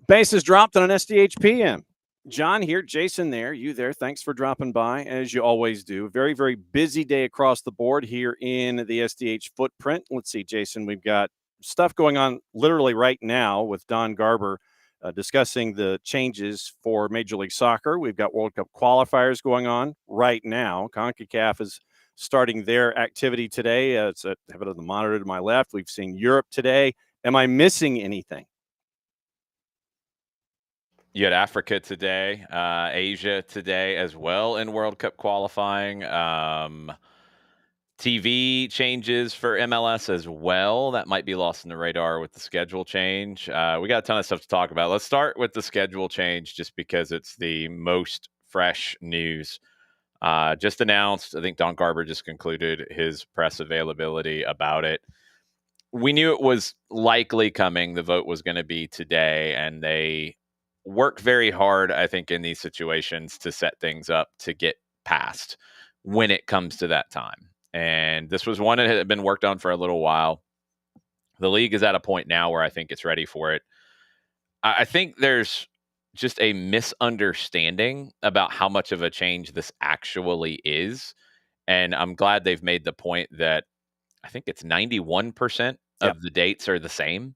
Bases dropped on an SDH PM. John here, Jason there, you there. Thanks for dropping by, as you always do. Very, very busy day across the board here in the SDH footprint. Let's see, Jason, we've got stuff going on literally right now with Don Garber discussing the changes for Major League Soccer. We've got World Cup qualifiers going on right now. CONCACAF is starting their activity today. It's have it on the monitor to my left. We've seen Europe today. Am I missing anything? You had Africa today, Asia today as well in World Cup qualifying. TV changes for MLS as well. That might be lost in the radar with the schedule change. We got a ton of stuff to talk about. Let's start with the schedule change just because it's the most fresh news. Just announced, I think Don Garber just concluded his press availability about it. We knew it was likely coming. The vote was going to be today, and they work very hard, I think, in these situations to set things up to get passed when it comes to that time. And this was one that had been worked on for a little while. The league is at a point now where I think it's ready for it. I think there's just a misunderstanding about how much of a change this actually is. And I'm glad they've made the point that I think it's 91% of the dates are the same.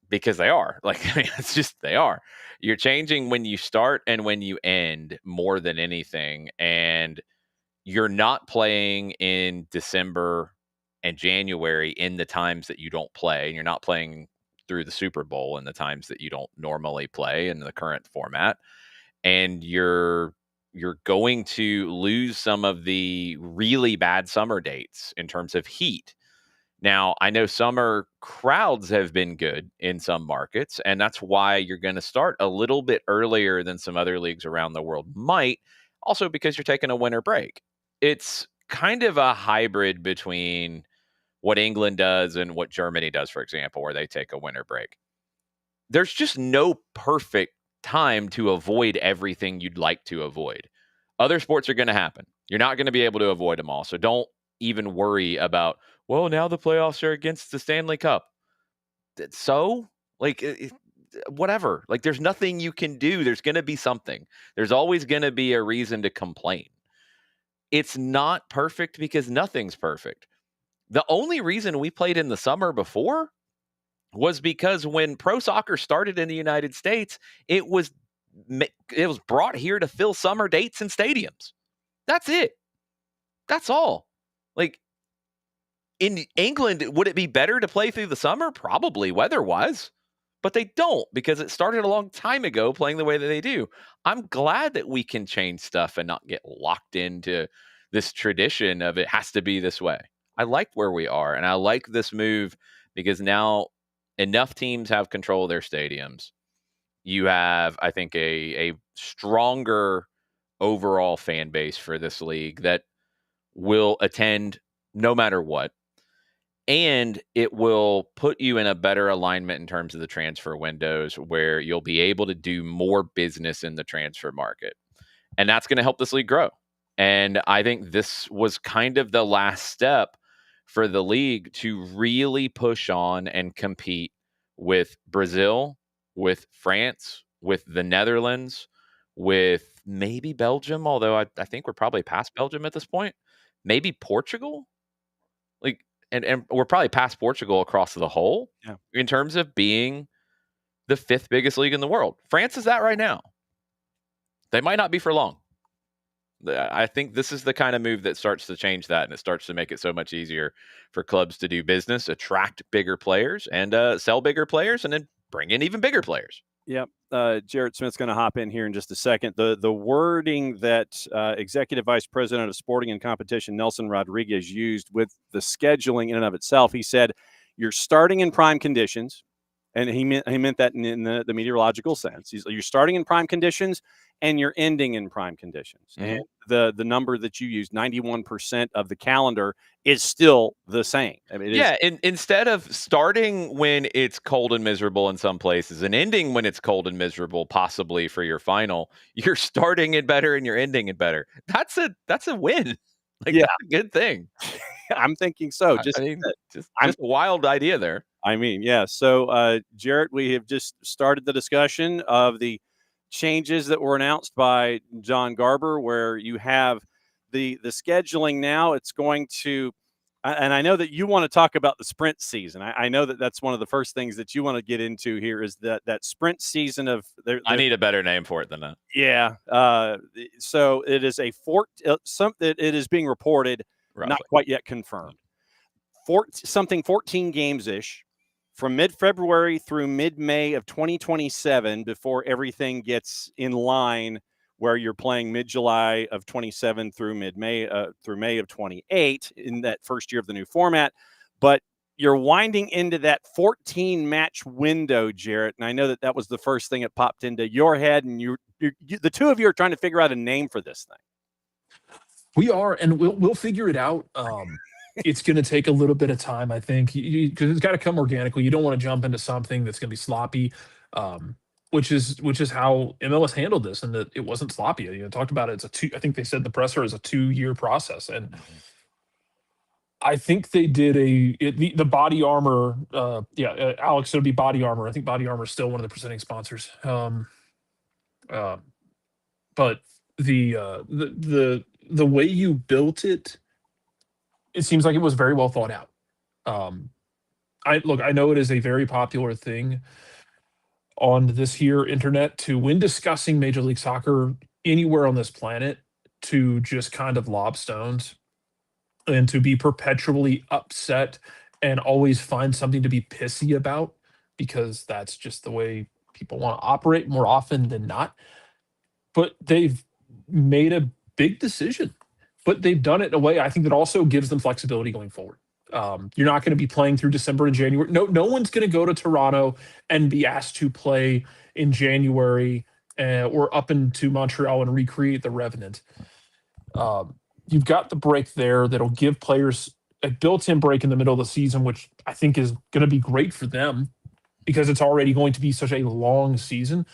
Because they are. It's just they are. You're changing when you start and when you end more than anything. And you're not playing in December and January in the times that you don't play. And you're not playing through the Super Bowl in the times that you don't normally play in the current format. And you're going to lose some of the really bad summer dates in terms of heat. Now, I know summer crowds have been good in some markets, and that's why you're going to start a little bit earlier than some other leagues around the world might, also because you're taking a winter break. It's kind of a hybrid between what England does and what Germany does, for example, where they take a winter break. There's just no perfect time to avoid everything you'd like to avoid. Other sports are going to happen. You're not going to be able to avoid them all, so don't even worry about, well, now the playoffs are against the Stanley Cup. So, whatever. There's nothing you can do. There's going to be something. There's always going to be a reason to complain. It's not perfect because nothing's perfect. The only reason we played in the summer before was because when pro soccer started in the United States, it was brought here to fill summer dates in stadiums. That's it. That's all. In England, would it be better to play through the summer? Probably, weather-wise. But they don't, because it started a long time ago playing the way that they do. I'm glad that we can change stuff and not get locked into this tradition of it has to be this way. I like where we are, and I like this move because now enough teams have control of their stadiums. You have, I think, a stronger overall fan base for this league that will attend no matter what. And it will put you in a better alignment in terms of the transfer windows where you'll be able to do more business in the transfer market. And that's going to help this league grow. And I think this was kind of the last step for the league to really push on and compete with Brazil, with France, with the Netherlands, with maybe Belgium, although I think we're probably past Belgium at this point. Maybe Portugal. And we're probably past Portugal across the whole in terms of being the fifth biggest league in the world. France is that right now. They might not be for long. I think this is the kind of move that starts to change that, and it starts to make it so much easier for clubs to do business, attract bigger players, and sell bigger players, and then bring in even bigger players. Yep. Jarrett Smith's going to hop in here in just a second. The wording that Executive Vice President of Sporting and Competition Nelson Rodriguez used with the scheduling in and of itself, he said, you're starting in prime conditions, and he meant that in the meteorological sense. You're starting in prime conditions, and you're ending in prime conditions. Mm-hmm. And the number that you used, 91% of the calendar, is still the same. I mean, instead of starting when it's cold and miserable in some places and ending when it's cold and miserable, possibly for your final, you're starting it better and you're ending it better. That's a win. That's a good thing. I'm thinking so. Just a wild idea there. I mean, yeah. So, Jarrett, we have just started the discussion of the changes that were announced by John Garber, where you have the scheduling now. It's going to, and I know that you want to talk about the sprint season. I know that that's one of the first things that you want to get into here is that sprint season of I need a better name for it than that. yeah. So it is a it is being reported, not Roughly. quite yet confirmed. 14 games ish from mid-February through mid-May of 2027 before everything gets in line where you're playing mid-July of 27 through mid-May through May of 28 in that first year of the new format. But you're winding into that 14 match window, Jarrett. And I know that was the first thing that popped into your head. And you the two of you are trying to figure out a name for this thing. We are, and we'll figure it out. It's going to take a little bit of time, I think, because it's got to come organically. You don't want to jump into something that's going to be sloppy, which is how MLS handled this, and that it wasn't sloppy. Talked about it. It's a two. I think they said the presser is a 2-year process, and I think they did the body armor. Alex, it'll be body armor. I think body armor is still one of the presenting sponsors. But the way you built it, it seems like it was very well thought out. I know it is a very popular thing on this here internet to, when discussing Major League Soccer anywhere on this planet, to just kind of lob stones and to be perpetually upset and always find something to be pissy about, because that's just the way people want to operate more often than not. But they've made a big decision, but they've done it in a way I think that also gives them flexibility going forward. You're not going to be playing through December and January. No one's going to go to Toronto and be asked to play in January or up into Montreal and recreate the Revenant. You've got the break there that'll give players a built-in break in the middle of the season, which I think is going to be great for them because it's already going to be such a long season.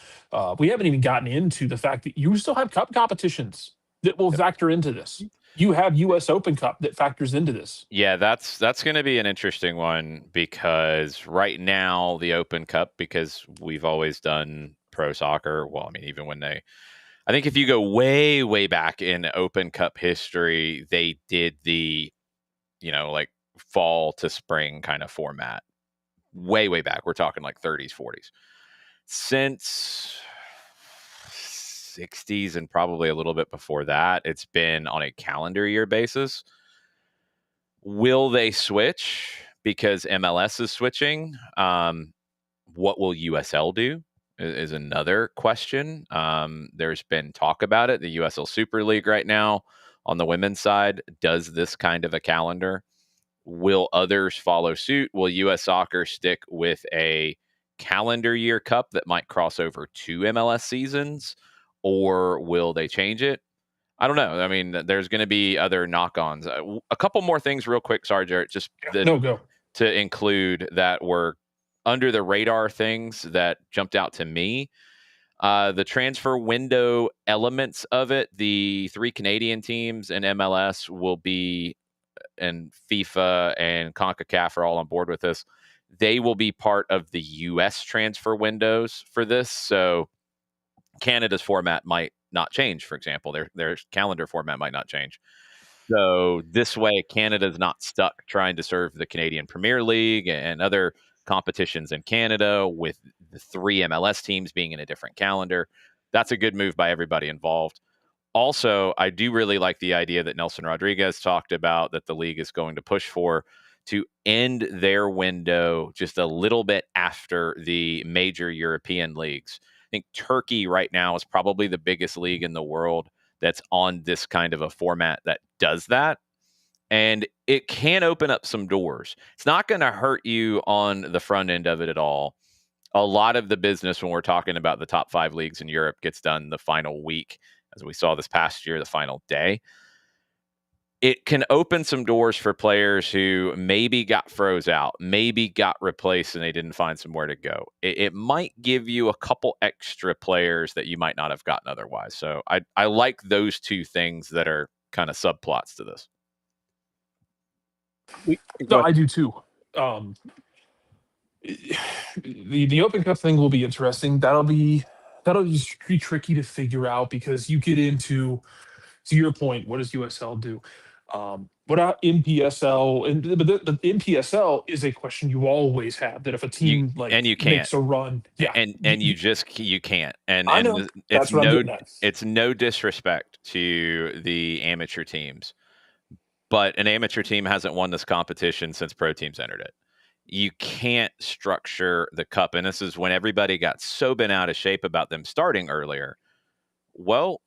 We haven't even gotten into the fact that you still have cup competitions that will factor into this. You have U.S. Open Cup that factors into this. Yeah, that's going to be an interesting one, because right now the Open Cup, because we've always done pro soccer. Well, I mean, even when I think if you go way, way back in Open Cup history, they did the, like fall to spring kind of format. Way, way back. We're talking like 30s, 40s. Since 60s and probably a little bit before that, it's been on a calendar year basis. Will they switch because MLS is switching? What will USL do is another question. There's been talk about it. The USL Super League right now on the women's side does this kind of a calendar. Will others follow suit? Will U.S. Soccer stick with a calendar year cup that might cross over 2 MLS seasons, or will they change it? I don't know. I mean, there's going to be other knock-ons. A couple more things real quick. Sorry, Jarrett. Go. To include that were under the radar things that jumped out to me. The transfer window elements of it, the 3 Canadian teams in MLS will be, and FIFA and CONCACAF are all on board with this. They will be part of the U.S. transfer windows for this. So Canada's format might not change, for example. Their calendar format might not change. So this way, Canada's not stuck trying to serve the Canadian Premier League and other competitions in Canada with the 3 MLS teams being in a different calendar. That's a good move by everybody involved. Also, I do really like the idea that Nelson Rodriguez talked about, that the league is going to push for, to end their window just a little bit after the major European leagues. I think Turkey right now is probably the biggest league in the world that's on this kind of a format that does that. And it can open up some doors. It's not going to hurt you on the front end of it at all. A lot of the business when we're talking about the top 5 leagues in Europe gets done the final week, as we saw this past year, the final day. It can open some doors for players who maybe got froze out, maybe got replaced and they didn't find somewhere to go. It might give you a couple extra players that you might not have gotten otherwise. So I like those two things that are kind of subplots to this. I do too. The Open Cup thing will be interesting. That'll be pretty tricky to figure out because you get into, to your point, what does USL do? What about NPSL? And but the NPSL is a question you always have, that if a You team and like you can't. makes a run, yeah, And you can't. I know that's what I'm getting at. It's no disrespect to the amateur teams, but an amateur team hasn't won this competition since pro teams entered it. You can't structure the cup, and this is when everybody got so bent out of shape about them starting earlier. Well,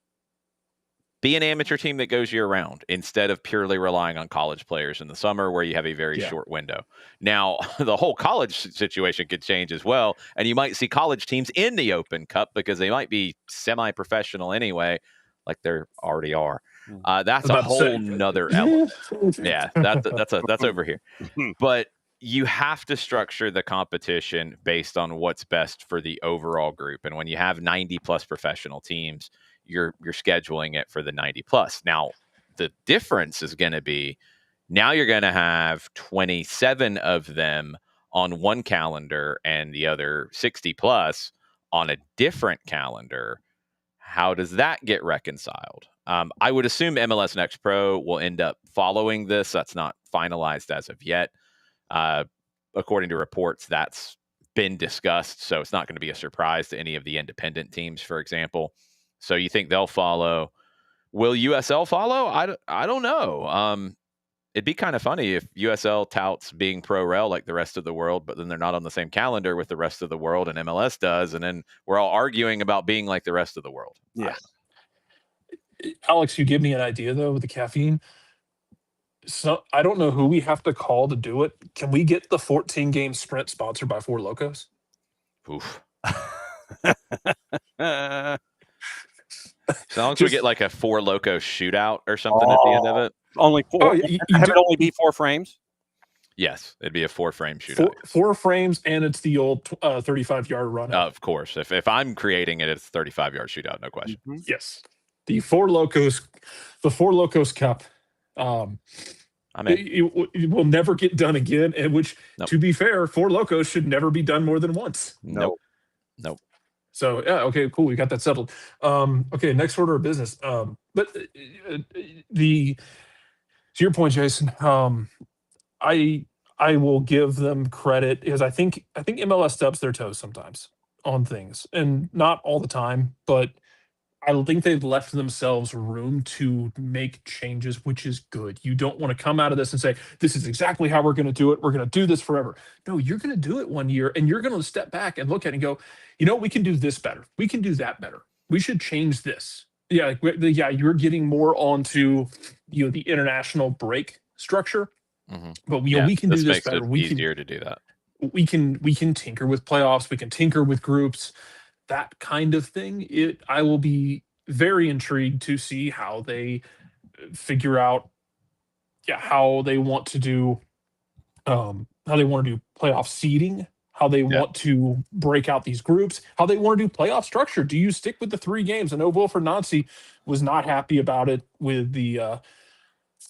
be an amateur team that goes year round instead of purely relying on college players in the summer where you have a very Yeah. short window. Now, the whole college situation could change as well, and you might see college teams in the Open Cup because they might be semi-professional anyway, like they already are. That's a About to say, whole nother element. Yeah, that's over here. But you have to structure the competition based on what's best for the overall group. And when you have 90 plus professional teams, you're scheduling it for the 90 plus. Now, the difference is going to be now you're going to have 27 of them on one calendar and the other 60 plus on a different calendar. How does that get reconciled? I would assume MLS Next Pro will end up following this. That's not finalized as of yet. According to reports, that's been discussed, so it's not going to be a surprise to any of the independent teams, for example. So you think they'll follow? Will USL follow? I don't know. It'd be kind of funny if USL touts being pro rel like the rest of the world, but then they're not on the same calendar with the rest of the world, and MLS does, and then we're all arguing about being like the rest of the world. Yeah. Alex, you give me an idea though with the caffeine. So I don't know who we have to call to do it. Can we get the 14 game sprint sponsored by Four Locos? Oof. As long as we get like a Four Loco shootout or something at the end of it. Only four. Oh, you have do- it only be 4 frames? Yes, it'd be a 4-frame shootout. Four frames, and it's the old 35-yard run. Of course. If I'm creating it, it's 35-yard shootout, no question. Mm-hmm. Yes. The Four Locos Cup. I mean, It will never get done again. And which, Nope. to be fair, Four Locos should never be done more than once. nope. So yeah, okay, cool. We got that settled. Okay, next order of business. But to your point, Jason, I will give them credit because I think MLS stubs their toes sometimes on things, and not all the time, but I think they've left themselves room to make changes, which is good. You don't want to come out of this and say, this is exactly how we're going to do it. We're going to do this forever. No, you're going to do it one year and you're going to step back and look at it and go, we can do this better. We can do that better. We should change this. Yeah, you're getting more onto the international break structure, but we can do this better. Makes it easier to do that. We can tinker with playoffs. We can tinker with groups. That kind of thing. I will be very intrigued to see how they figure out, how they want to do, playoff seeding, how they want to break out these groups, how they want to do playoff structure. Do you stick with the 3 games? I know Wilfred Nancy was not happy about it with the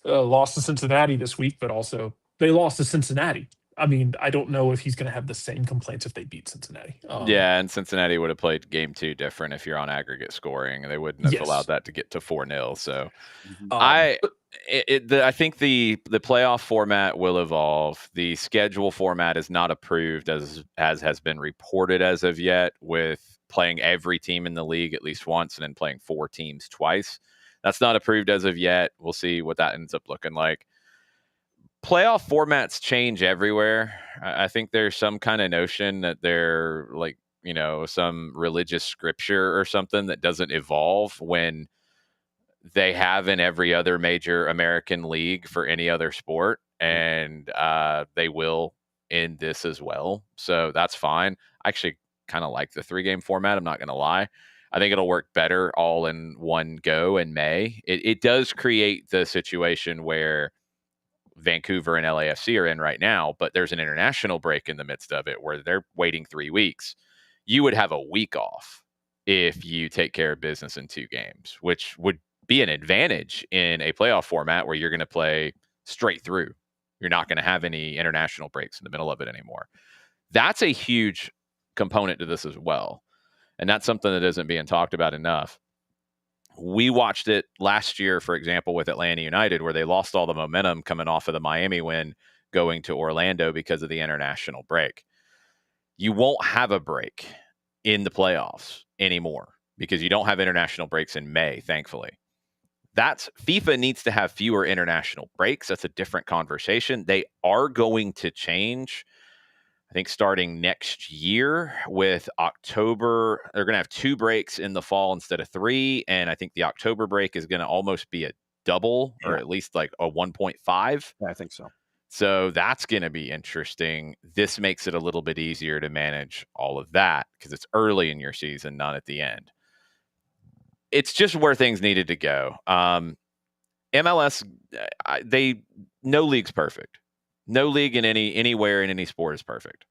loss to Cincinnati this week, but also they lost to Cincinnati. I mean, I don't know if he's going to have the same complaints if they beat Cincinnati. And Cincinnati would have played game 2 different if you're on aggregate scoring. They wouldn't have allowed that to get to 4-0. So I think the playoff format will evolve. The schedule format is not approved as has been reported as of yet, with playing every team in the league at least once and then playing 4 teams twice. That's not approved as of yet. We'll see what that ends up looking like. Playoff formats change everywhere. I think there's some kind of notion that they're like, some religious scripture or something that doesn't evolve when they have in every other major American league for any other sport. And they will in this as well. So that's fine. I actually kind of like the 3-game format. I'm not going to lie. I think it'll work better all in one go in May. It does create the situation where Vancouver and LAFC are in right now, but there's an international break in the midst of it where they're waiting 3 weeks. You would have a week off if you take care of business in 2 games, which would be an advantage in a playoff format where you're going to play straight through. You're not going to have any international breaks in the middle of it anymore. That's a huge component to this as well. And that's something that isn't being talked about enough. We watched it last year, for example, with Atlanta United, where they lost all the momentum coming off of the Miami win going to Orlando because of the international break. You won't have a break in the playoffs anymore because you don't have international breaks in May, thankfully. FIFA needs to have fewer international breaks. That's a different conversation. They are going to change, I think, starting next year with October. They're going to have 2 breaks in the fall instead of 3. And I think the October break is going to almost be a double, or at least like a 1.5. Yeah, I think so. So that's going to be interesting. This makes it a little bit easier to manage all of that because it's early in your season, not at the end. It's just where things needed to go. MLS, no league's perfect. No league in anywhere in any sport is perfect.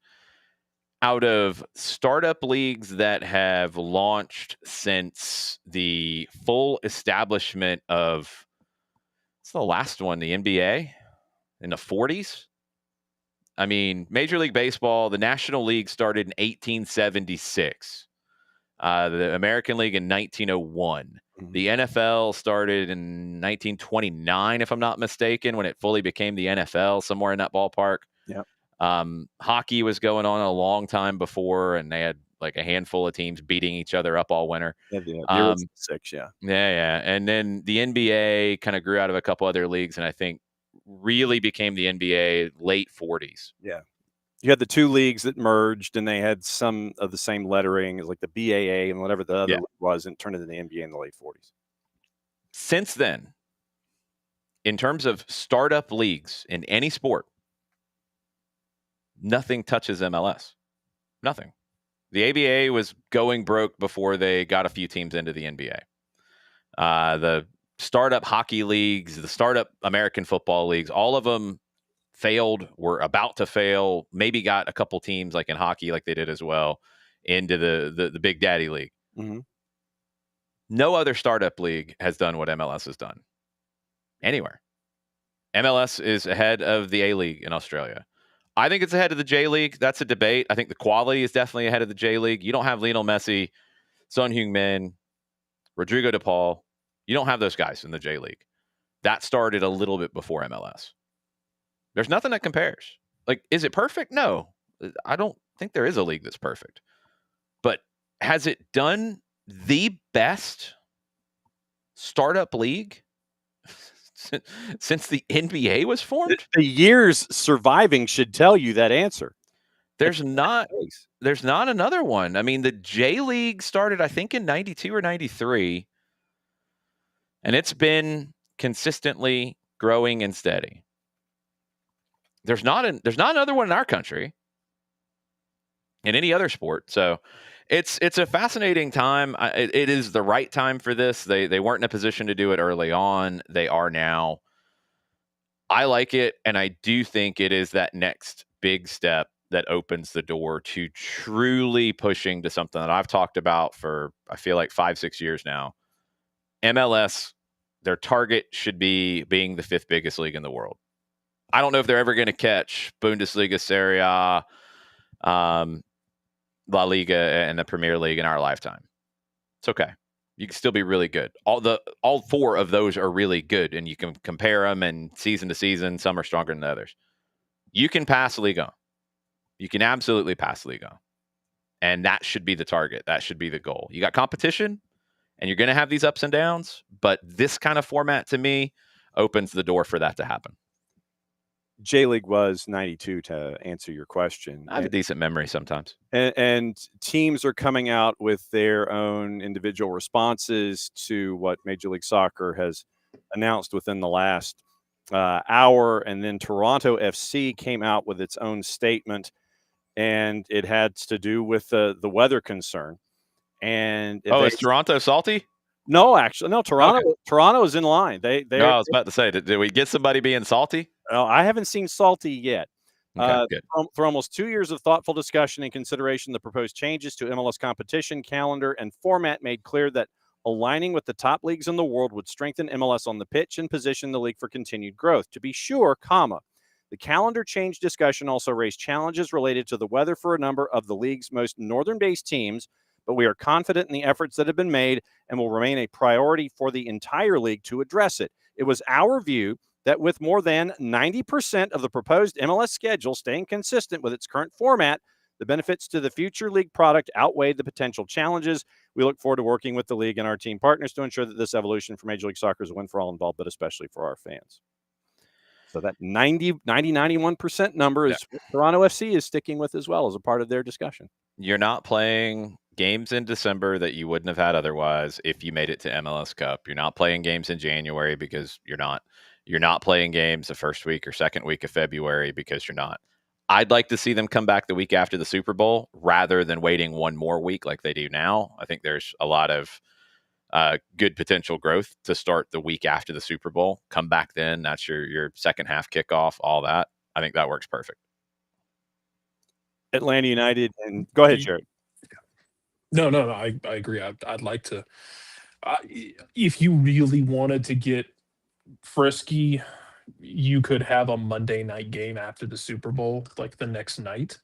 Out of startup leagues that have launched since the full establishment of, what's the last one? The NBA in the 40s? I mean, Major League Baseball, the National League started in 1876. The American League in 1901. Mhm. The NFL started in 1929, if I'm not mistaken, when it fully became the NFL, somewhere in that ballpark. Yeah. Hockey was going on a long time before, and they had like a handful of teams beating each other up all winter. Yeah, the original 6, yeah. Yeah. And then the NBA kind of grew out of a couple other leagues, and I think really became the NBA late 40s. Yeah. You had the 2 leagues that merged, and they had some of the same lettering as like the BAA and whatever the other league was, and turned into the NBA in the late 40s. Since then, in terms of startup leagues in any sport, nothing touches MLS. Nothing. The ABA was going broke before they got a few teams into the NBA. The startup hockey leagues, the startup American football leagues, all of them failed, were about to fail, maybe got a couple teams like in hockey, like they did as well, into the Big Daddy League. Mm-hmm. No other startup league has done what MLS has done anywhere. MLS is ahead of the A League in Australia. I think it's ahead of the J League. That's a debate. I think the quality is definitely ahead of the J League. You don't have Lionel Messi, Son Heung-min, Rodrigo De Paul. You don't have those guys in the J League. That started a little bit before MLS. There's nothing that compares. Like, is it perfect? No. I don't think there is a league that's perfect. But has it done the best startup league since the NBA was formed? The years surviving should tell you that answer. There's not another one. I mean, the J League started, I think, in 92 or 93, and it's been consistently growing and steady. There's not another one in our country in any other sport. So it's a fascinating time. It is the right time for this. They weren't in a position to do it early on. They are now. I like it, and I do think it is that next big step that opens the door to truly pushing to something that I've talked about for, I feel like 5-6 years now. MLS, their target should be being the 5th biggest league in the world. I don't know if they're ever going to catch Bundesliga, Serie A, La Liga, and the Premier League in our lifetime. It's okay. You can still be really good. All 4 of those are really good, and you can compare them, and season to season, some are stronger than others. You can pass Ligue 1. You can absolutely pass Ligue 1. And that should be the target. That should be the goal. You got competition, and you're going to have these ups and downs, but this kind of format, to me, opens the door for that to happen. J League was 92, to answer your question. I have a decent memory sometimes. And teams are coming out with their own individual responses to what Major League Soccer has announced within the last hour. And then Toronto FC came out with its own statement, and it had to do with the weather concern. And is Toronto salty? No, actually, no. Toronto is in line. I was about to say, did we get somebody being salty? I haven't seen salty yet. Okay, good. For almost 2 years of thoughtful discussion and consideration, the proposed changes to MLS competition, calendar, and format made clear that aligning with the top leagues in the world would strengthen MLS on the pitch and position the league for continued growth. To be sure, The calendar change discussion also raised challenges related to the weather for a number of the league's most northern-based teams, but we are confident in the efforts that have been made and will remain a priority for the entire league to address it. It was our view that with more than 90% of the proposed MLS schedule staying consistent with its current format, the benefits to the future league product outweighed the potential challenges. We look forward to working with the league and our team partners to ensure that this evolution for Major League Soccer is a win for all involved, but especially for our fans. So that 91% number is what Toronto FC is sticking with as well as a part of their discussion. You're not playing games in December that you wouldn't have had otherwise if you made it to MLS Cup. You're not playing games in January because you're not. You're not playing games the first week or second week of February because you're not. I'd like to see them come back the week after the Super Bowl rather than waiting one more week like they do now. I think there's a lot of good potential growth to start the week after the Super Bowl. Come back then. That's your second half kickoff, all that. I think that works perfect. Atlanta United, and go ahead, Jared. No, I agree. I'd like to. If you really wanted to get frisky, you could have a Monday night game after the Super Bowl, like the next night.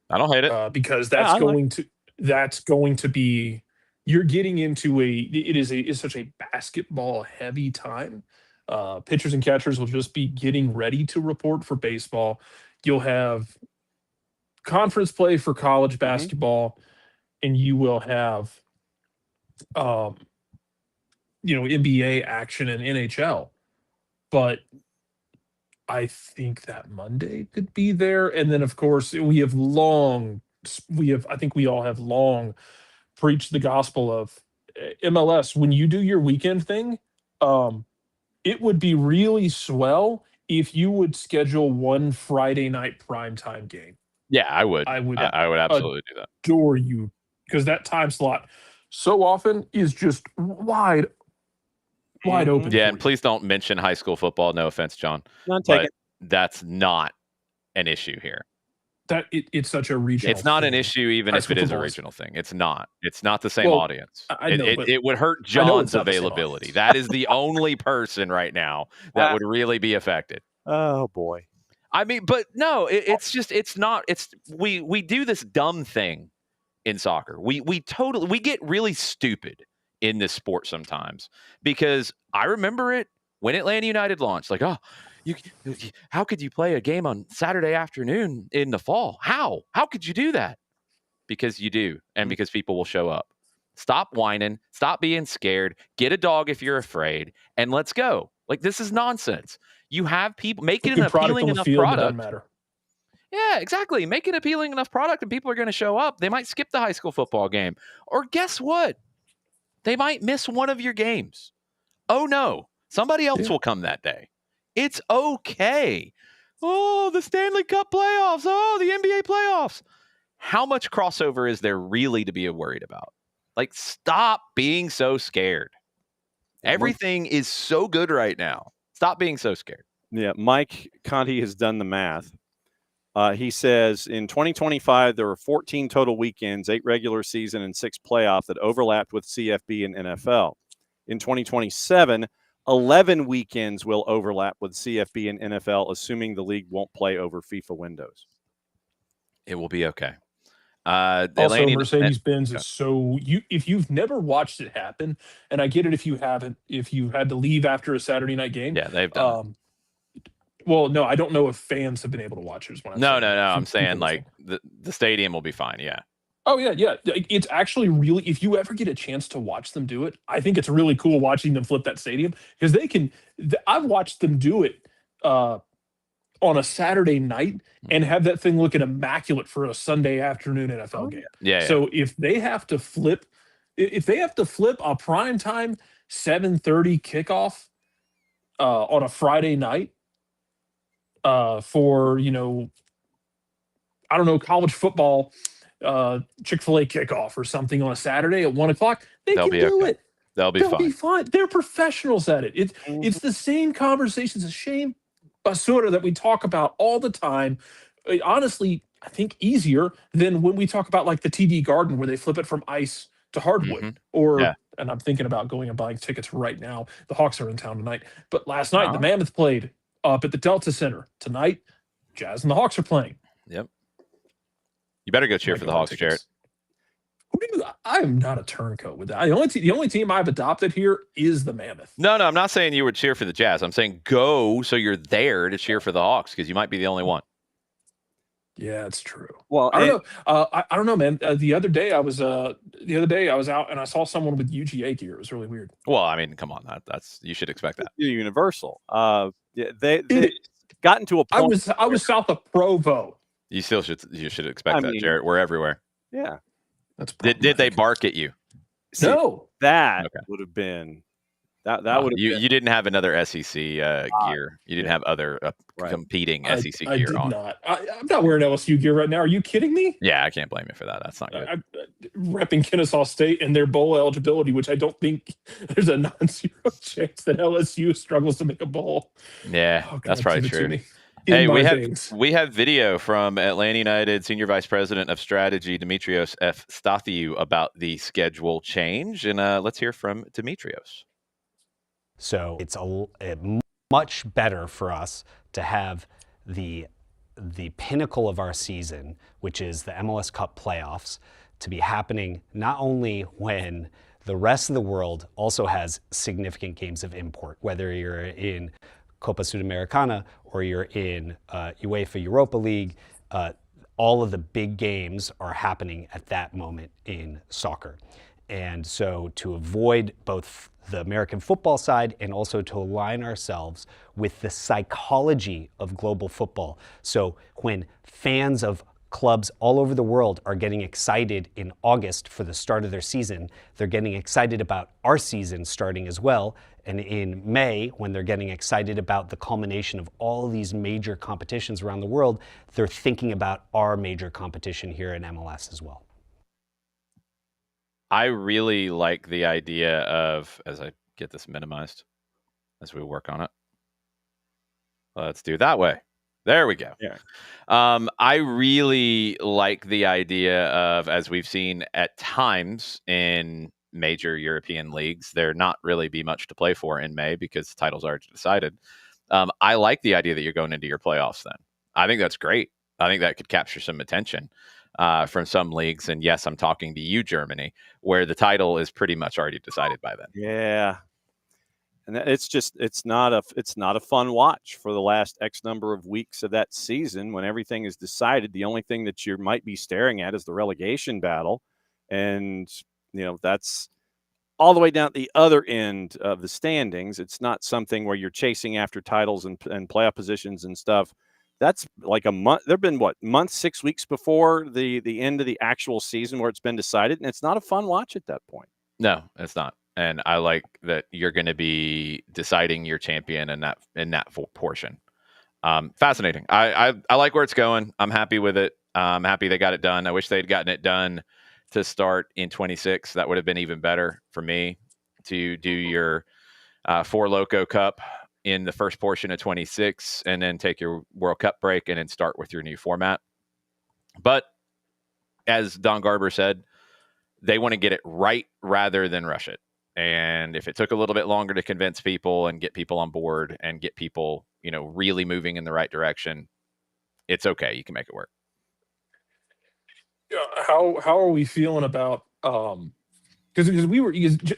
I don't hate it because that's going to be. You're getting into is such a basketball heavy time. Pitchers and catchers will just be getting ready to report for baseball. You'll have conference play for college basketball, and you will have, NBA action and NHL. But I think that Monday could be there, and then of course I think we all have long preached the gospel of MLS. When you do your weekend thing, it would be really swell if you would schedule one Friday night primetime game. Yeah, I would. I would absolutely do that. Adore you, because that time slot so often is just wide open. Yeah, and please don't mention high school football. No offense, John. That's not an issue here. That it's such a regional. It's not thing. an issue, even if it is a regional thing. It's not. It's not the same audience. I know, it would hurt John's availability. That is the only person right now that would really be affected. Oh boy. I mean, but no, it's not. We do this dumb thing in soccer. We get really stupid in this sport sometimes, because I remember it when Atlanta United launched. Like, how could you play a game on Saturday afternoon in the fall? How could you do that? Because you do, and because people will show up. Stop whining. Stop being scared. Get a dog if you're afraid, and let's go. Like, this is nonsense. You have people make it an appealing enough product. Matter. Yeah, exactly. Make it appealing enough product, and people are going to show up. They might skip the high school football game, or guess what? They might miss one of your games. Oh no, somebody else will come that day. It's okay. Oh, the Stanley Cup playoffs. Oh, the NBA playoffs. How much crossover is there really to be worried about? Like, stop being so scared. Everything is so good right now. Stop being so scared. Yeah, Mike Conti has done the math. He says in 2025, there were 14 total weekends, 8 regular season and 6 playoff that overlapped with CFB and NFL. In 2027, 11 weekends will overlap with CFB and NFL, assuming the league won't play over FIFA windows. It will be okay. Also, Mercedes-Benz is so if you've never watched it happen, and I get it if you haven't, if you had to leave after a Saturday night game. Yeah, they've done well, no, I don't know if fans have been able to watch it. No. I'm saying like the stadium will be fine. Yeah. Oh yeah. It's actually really, if you ever get a chance to watch them do it, I think it's really cool watching them flip that stadium, because they can. I've watched them do it on a Saturday night and have that thing looking immaculate for a Sunday afternoon NFL game. Yeah. So if they have to flip a primetime 7:30 kickoff on a Friday night for, I don't know, college football, Chick-fil-A kickoff or something on a Saturday at 1:00, they'll do it. They'll be fine. They're professionals at it. It's the same conversations. It's a shame, basura, that we talk about all the time. Honestly, I think easier than when we talk about like the TD Garden, where they flip it from ice to hardwood. And I'm thinking about going and buying tickets right now. The Hawks are in town tonight, but last night the Mammoth played up at the Delta Center tonight. Jazz and the Hawks are playing. Yep. You better go cheer for the Hawks, Jarrett. I am not a turncoat with that. The only team I've adopted here is the Mammoth. No, I'm not saying you would cheer for the Jazz. I'm saying go so you're there to cheer for the Hawks because you might be the only one. Yeah, it's true. Well, I don't know. I don't know, man. The other day I was out and I saw someone with UGA gear. It was really weird. Well, I mean, come on, that's you should expect that. Universal. They gotten to a point. I was south of Provo. You should expect that, Jarrett. We're everywhere. Yeah. That's did they bark at you? No. That would have been that would have you didn't have another SEC gear. You didn't have other competing SEC I gear did on. Not. I'm not wearing LSU gear right now. Are you kidding me? Yeah, I can't blame you for that. That's not good. I'm repping Kennesaw State and their bowl eligibility, which I don't think there's a non-zero chance that LSU struggles to make a bowl. Yeah, God, that's probably true. Hey, we have video from Atlanta United Senior Vice President of Strategy, Demetrios F. Stathiou, about the schedule change. And let's hear from Demetrios. So it's much better for us to have the pinnacle of our season, which is the MLS Cup playoffs, to be happening not only when the rest of the world also has significant games of import, whether you're in Copa Sudamericana or you're in UEFA Europa League, all of the big games are happening at that moment in soccer. And so to avoid both the American football side and also to align ourselves with the psychology of global football. So when fans of clubs all over the world are getting excited in August for the start of their season, they're getting excited about our season starting as well. And in May, when they're getting excited about the culmination of all of these major competitions around the world, they're thinking about our major competition here in MLS as well. I really like the idea of, as I get this minimized, as we work on it. Let's do it that way. There we go. Yeah. I really like the idea of, as we've seen at times in major European leagues, there not really be much to play for in May because the title's already decided. I like the idea that you're going into your playoffs then. I think that's great. I think that could capture some attention from some leagues. And yes, I'm talking to you, Germany, where the title is pretty much already decided by then. Yeah. And it's not a fun watch for the last X number of weeks of that season when everything is decided. The only thing that you might be staring at is the relegation battle. And, that's all the way down at the other end of the standings. It's not something where you're chasing after titles and playoff positions and stuff. That's like a month. There've been 6 weeks before the end of the actual season where it's been decided, and it's not a fun watch at that point. No, it's not. And I like that you're going to be deciding your champion in that portion. Fascinating. I like where it's going. I'm happy with it. I'm happy they got it done. I wish they'd gotten it done to start in 26. That would have been even better for me to do your Four Loco Cup in the first portion of 26 and then take your World Cup break and then start with your new format. But as Don Garber said, they want to get it right rather than rush it. And if it took a little bit longer to convince people and get people on board and get people, really moving in the right direction, it's okay. You can make it work. How are we feeling about because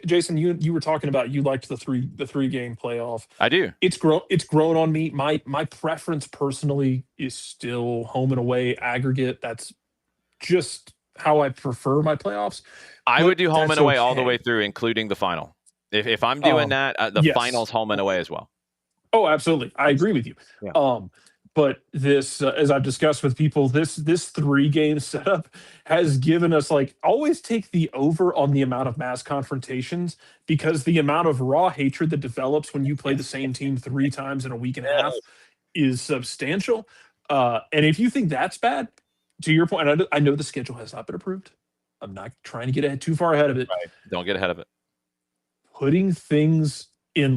Jason, you were talking about you liked the three game playoff. I do. It's grown on me. My preference personally is still home and away aggregate. That's just how I prefer my playoffs. I would do home and away all the way through, including the final. If I'm doing that, the final's home and away as well. Oh, absolutely. I agree with you. Yeah. But this, as I've discussed with people, this 3-game setup has given us always take the over on the amount of mass confrontations because the amount of raw hatred that develops when you play the same team 3 times in a week and a half is substantial. And if you think that's bad, to your point, and I know the schedule has not been approved. I'm not trying to get too far ahead of it. Right. Don't get ahead of it. Putting things in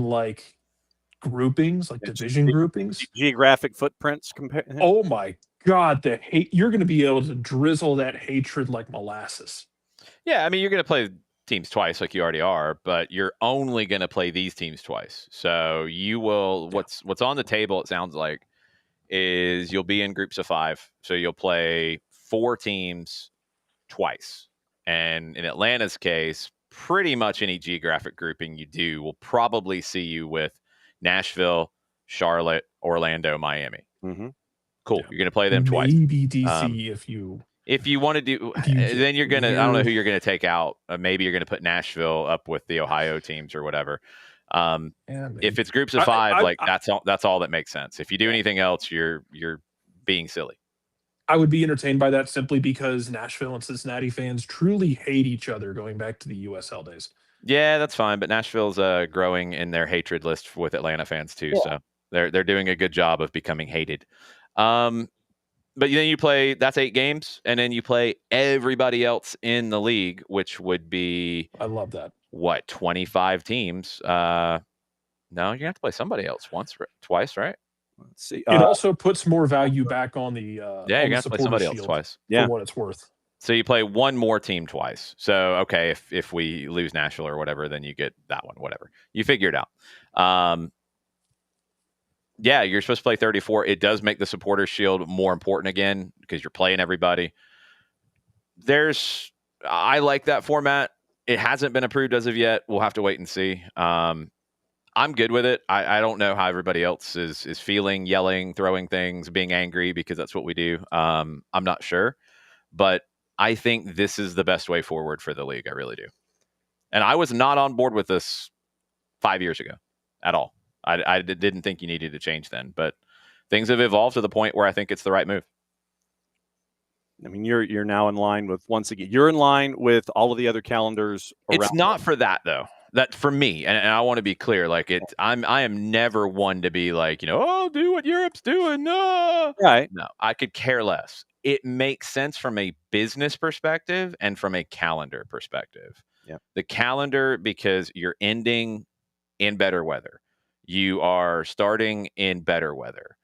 groupings, division groupings, geographic footprints. Oh my God, the hate! You're going to be able to drizzle that hatred like molasses. Yeah, I mean, you're going to play teams twice like you already are, but you're only going to play these teams twice. So you will what's on the table, it sounds like, is you'll be in groups of 5. So you'll play 4 teams twice. And in Atlanta's case, pretty much any geographic grouping you do will probably see you with Nashville, Charlotte, Orlando, Miami. Mm-hmm. Cool. Yeah. You're going to play them twice. Maybe DC if you want to do, then you're going to, I don't know who you're going to take out. Maybe you're going to put Nashville up with the Ohio teams or whatever. If it's groups of 5, that's all that makes sense. If you do anything else, you're being silly. I would be entertained by that simply because Nashville and Cincinnati fans truly hate each other going back to the USL days. Yeah, that's fine. But Nashville's growing in their hatred list with Atlanta fans too. Yeah. So they're doing a good job of becoming hated. But then you play, that's 8 games, and then you play everybody else in the league, which would be, I love that. What, 25 teams? No, you have to play somebody else twice, right? Let's see. It also puts more value back on the you got to play somebody else twice. For what it's worth. So you play one more team twice. So okay, if we lose Nashville or whatever, then you get that one. Whatever, you figure it out. Yeah, you're supposed to play 34. It does make the Supporters Shield more important again because you're playing everybody. I like that format. It hasn't been approved as of yet. We'll have to wait and see. I'm good with it. I don't know how everybody else is feeling, yelling, throwing things, being angry, because that's what we do. I'm not sure. But I think this is the best way forward for the league. I really do. And I was not on board with this 5 years ago at all. I didn't think you needed to change then, but things have evolved to the point where I think it's the right move. I mean, you're now in line with, once again, you're in line with all of the other calendars around. It's not for that though. That for me, and I want to be clear, like I am never one to be like, oh, do what Europe's doing. No. Right. No, I could care less. It makes sense from a business perspective and from a calendar perspective. Yeah. The calendar, because you're ending in better weather. You are starting in better weather.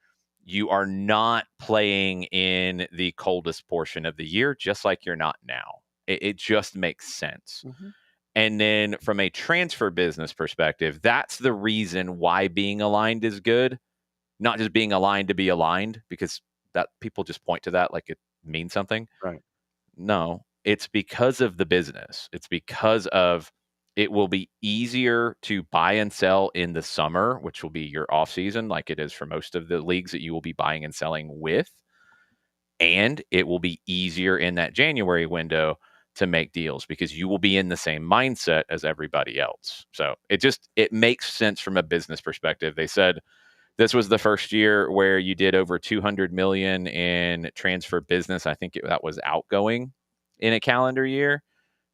You are not playing in the coldest portion of the year, just like you're not now. It just makes sense. Mm-hmm. And then from a transfer business perspective, that's the reason why being aligned is good. Not just being aligned to be aligned, because that people just point to that like it means something. Right. No, it's because of the business. It's because of it will be easier to buy and sell in the summer, which will be your off season, like it is for most of the leagues that you will be buying and selling with. And it will be easier in that January window to make deals because you will be in the same mindset as everybody else. So it makes sense from a business perspective. They said this was the first year where you did over 200 million in transfer business. I think that was outgoing in a calendar year.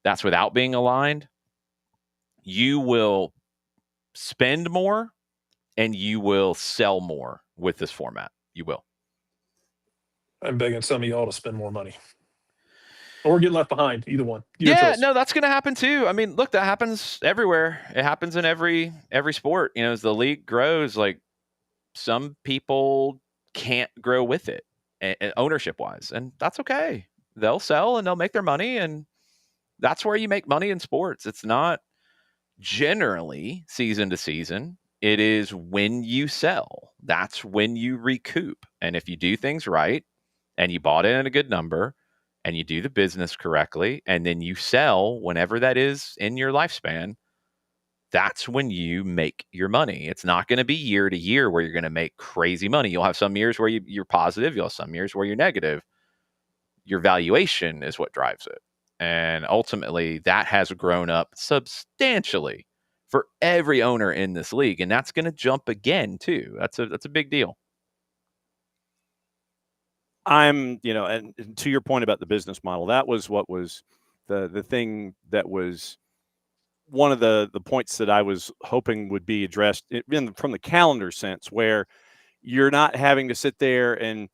That's without being aligned. You will spend more and you will sell more with this format. You will. I'm begging some of y'all to spend more money or get left behind. Either one. No, that's going to happen too. I mean, look, that happens everywhere. It happens in every sport. As the league grows, like some people can't grow with it ownership wise, and that's okay. They'll sell and they'll make their money, and that's where you make money in sports. It's not generally season to season. It is when you sell. That's when you recoup. And if you do things right and you bought in at a good number and you do the business correctly and then you sell whenever that is in your lifespan, that's when you make your money. It's not going to be year to year where you're going to make crazy money. You'll have some years where you're positive. You'll have some years where you're negative. Your valuation is what drives it. And ultimately, that has grown up substantially for every owner in this league. And that's going to jump again, too. That's a big deal. And to your point about the business model, that was what was the thing that was one of the points that I was hoping would be addressed from the calendar sense, where you're not having to sit there and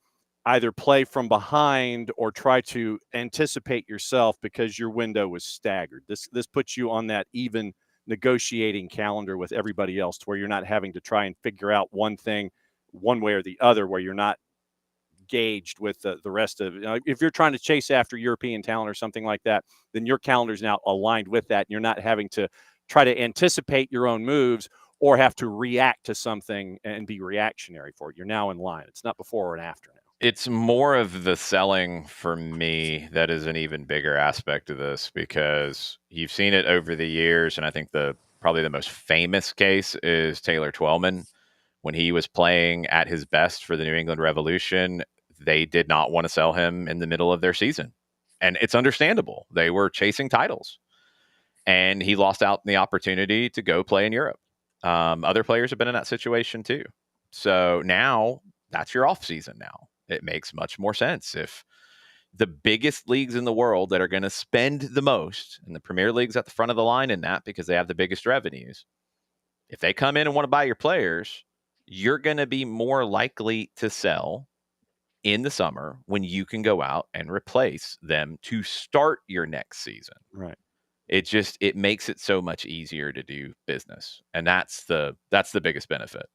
either play from behind or try to anticipate yourself because your window was staggered. This puts you on that even negotiating calendar with everybody else, to where you're not having to try and figure out one thing one way or the other, where you're not gauged with the rest of if you're trying to chase after European talent or something like that, then your calendar's now aligned with that. And you're not having to try to anticipate your own moves or have to react to something and be reactionary for it. You're now in line. It's not before or an after now. It's more of the selling for me that is an even bigger aspect of this, because you've seen it over the years, and I think probably the most famous case is Taylor Twellman. When he was playing at his best for the New England Revolution, they did not want to sell him in the middle of their season. And it's understandable. They were chasing titles. And he lost out on the opportunity to go play in Europe. Other players have been in that situation too. So now that's your off season now. It makes much more sense if the biggest leagues in the world that are going to spend the most, and the Premier League's at the front of the line in that because they have the biggest revenues, if they come in and want to buy your players, you're going to be more likely to sell in the summer when you can go out and replace them to start your next season. Right. It makes it so much easier to do business. And that's the biggest benefit.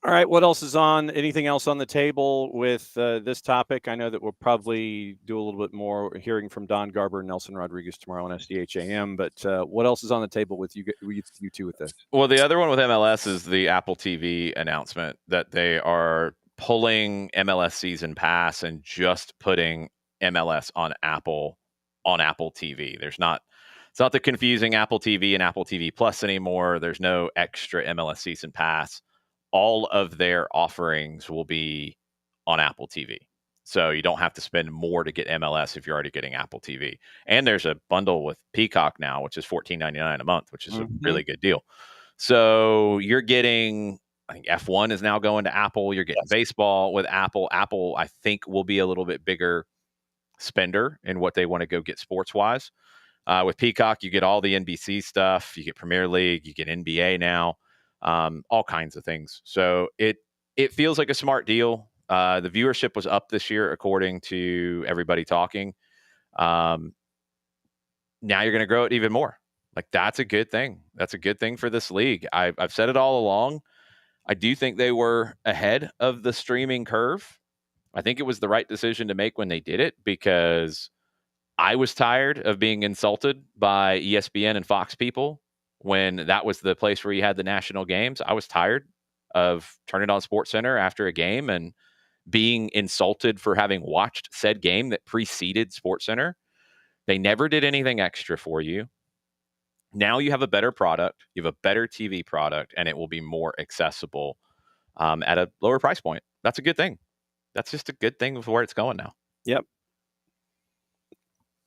All right. What else is on? Anything else on the table with this topic? I know that we'll probably do a little bit more hearing from Don Garber and Nelson Rodriguez tomorrow on SDH AM. But what else is on the table with you two with this? Well, the other one with MLS is the Apple TV announcement that they are pulling MLS Season Pass and just putting MLS on Apple TV. It's not the confusing Apple TV and Apple TV Plus anymore. There's no extra MLS Season Pass. All of their offerings will be on Apple TV. So you don't have to spend more to get MLS if you're already getting Apple TV. And there's a bundle with Peacock now, which is $14.99 a month, which is a really good deal. So you're getting, I think F1 is now going to Apple. You're getting baseball with Apple. Apple, I think, will be a little bit bigger spender in what they want to go get sports-wise. With Peacock, you get all the NBC stuff. You get Premier League. You get NBA now. All kinds of things. So it feels like a smart deal. The viewership was up this year, according to everybody talking. Now you're going to grow it even more. Like, that's a good thing. That's a good thing for this league. I've said it all along. I do think they were ahead of the streaming curve. I think it was the right decision to make when they did it, because I was tired of being insulted by ESPN and Fox people when that was the place where you had the national games. I was tired of turning on SportsCenter after a game and being insulted for having watched said game that preceded SportsCenter. They never did anything extra for you. Now you have a better product. You have a better TV product, and it will be more accessible at a lower price point. That's a good thing. That's just a good thing with where it's going now. Yep.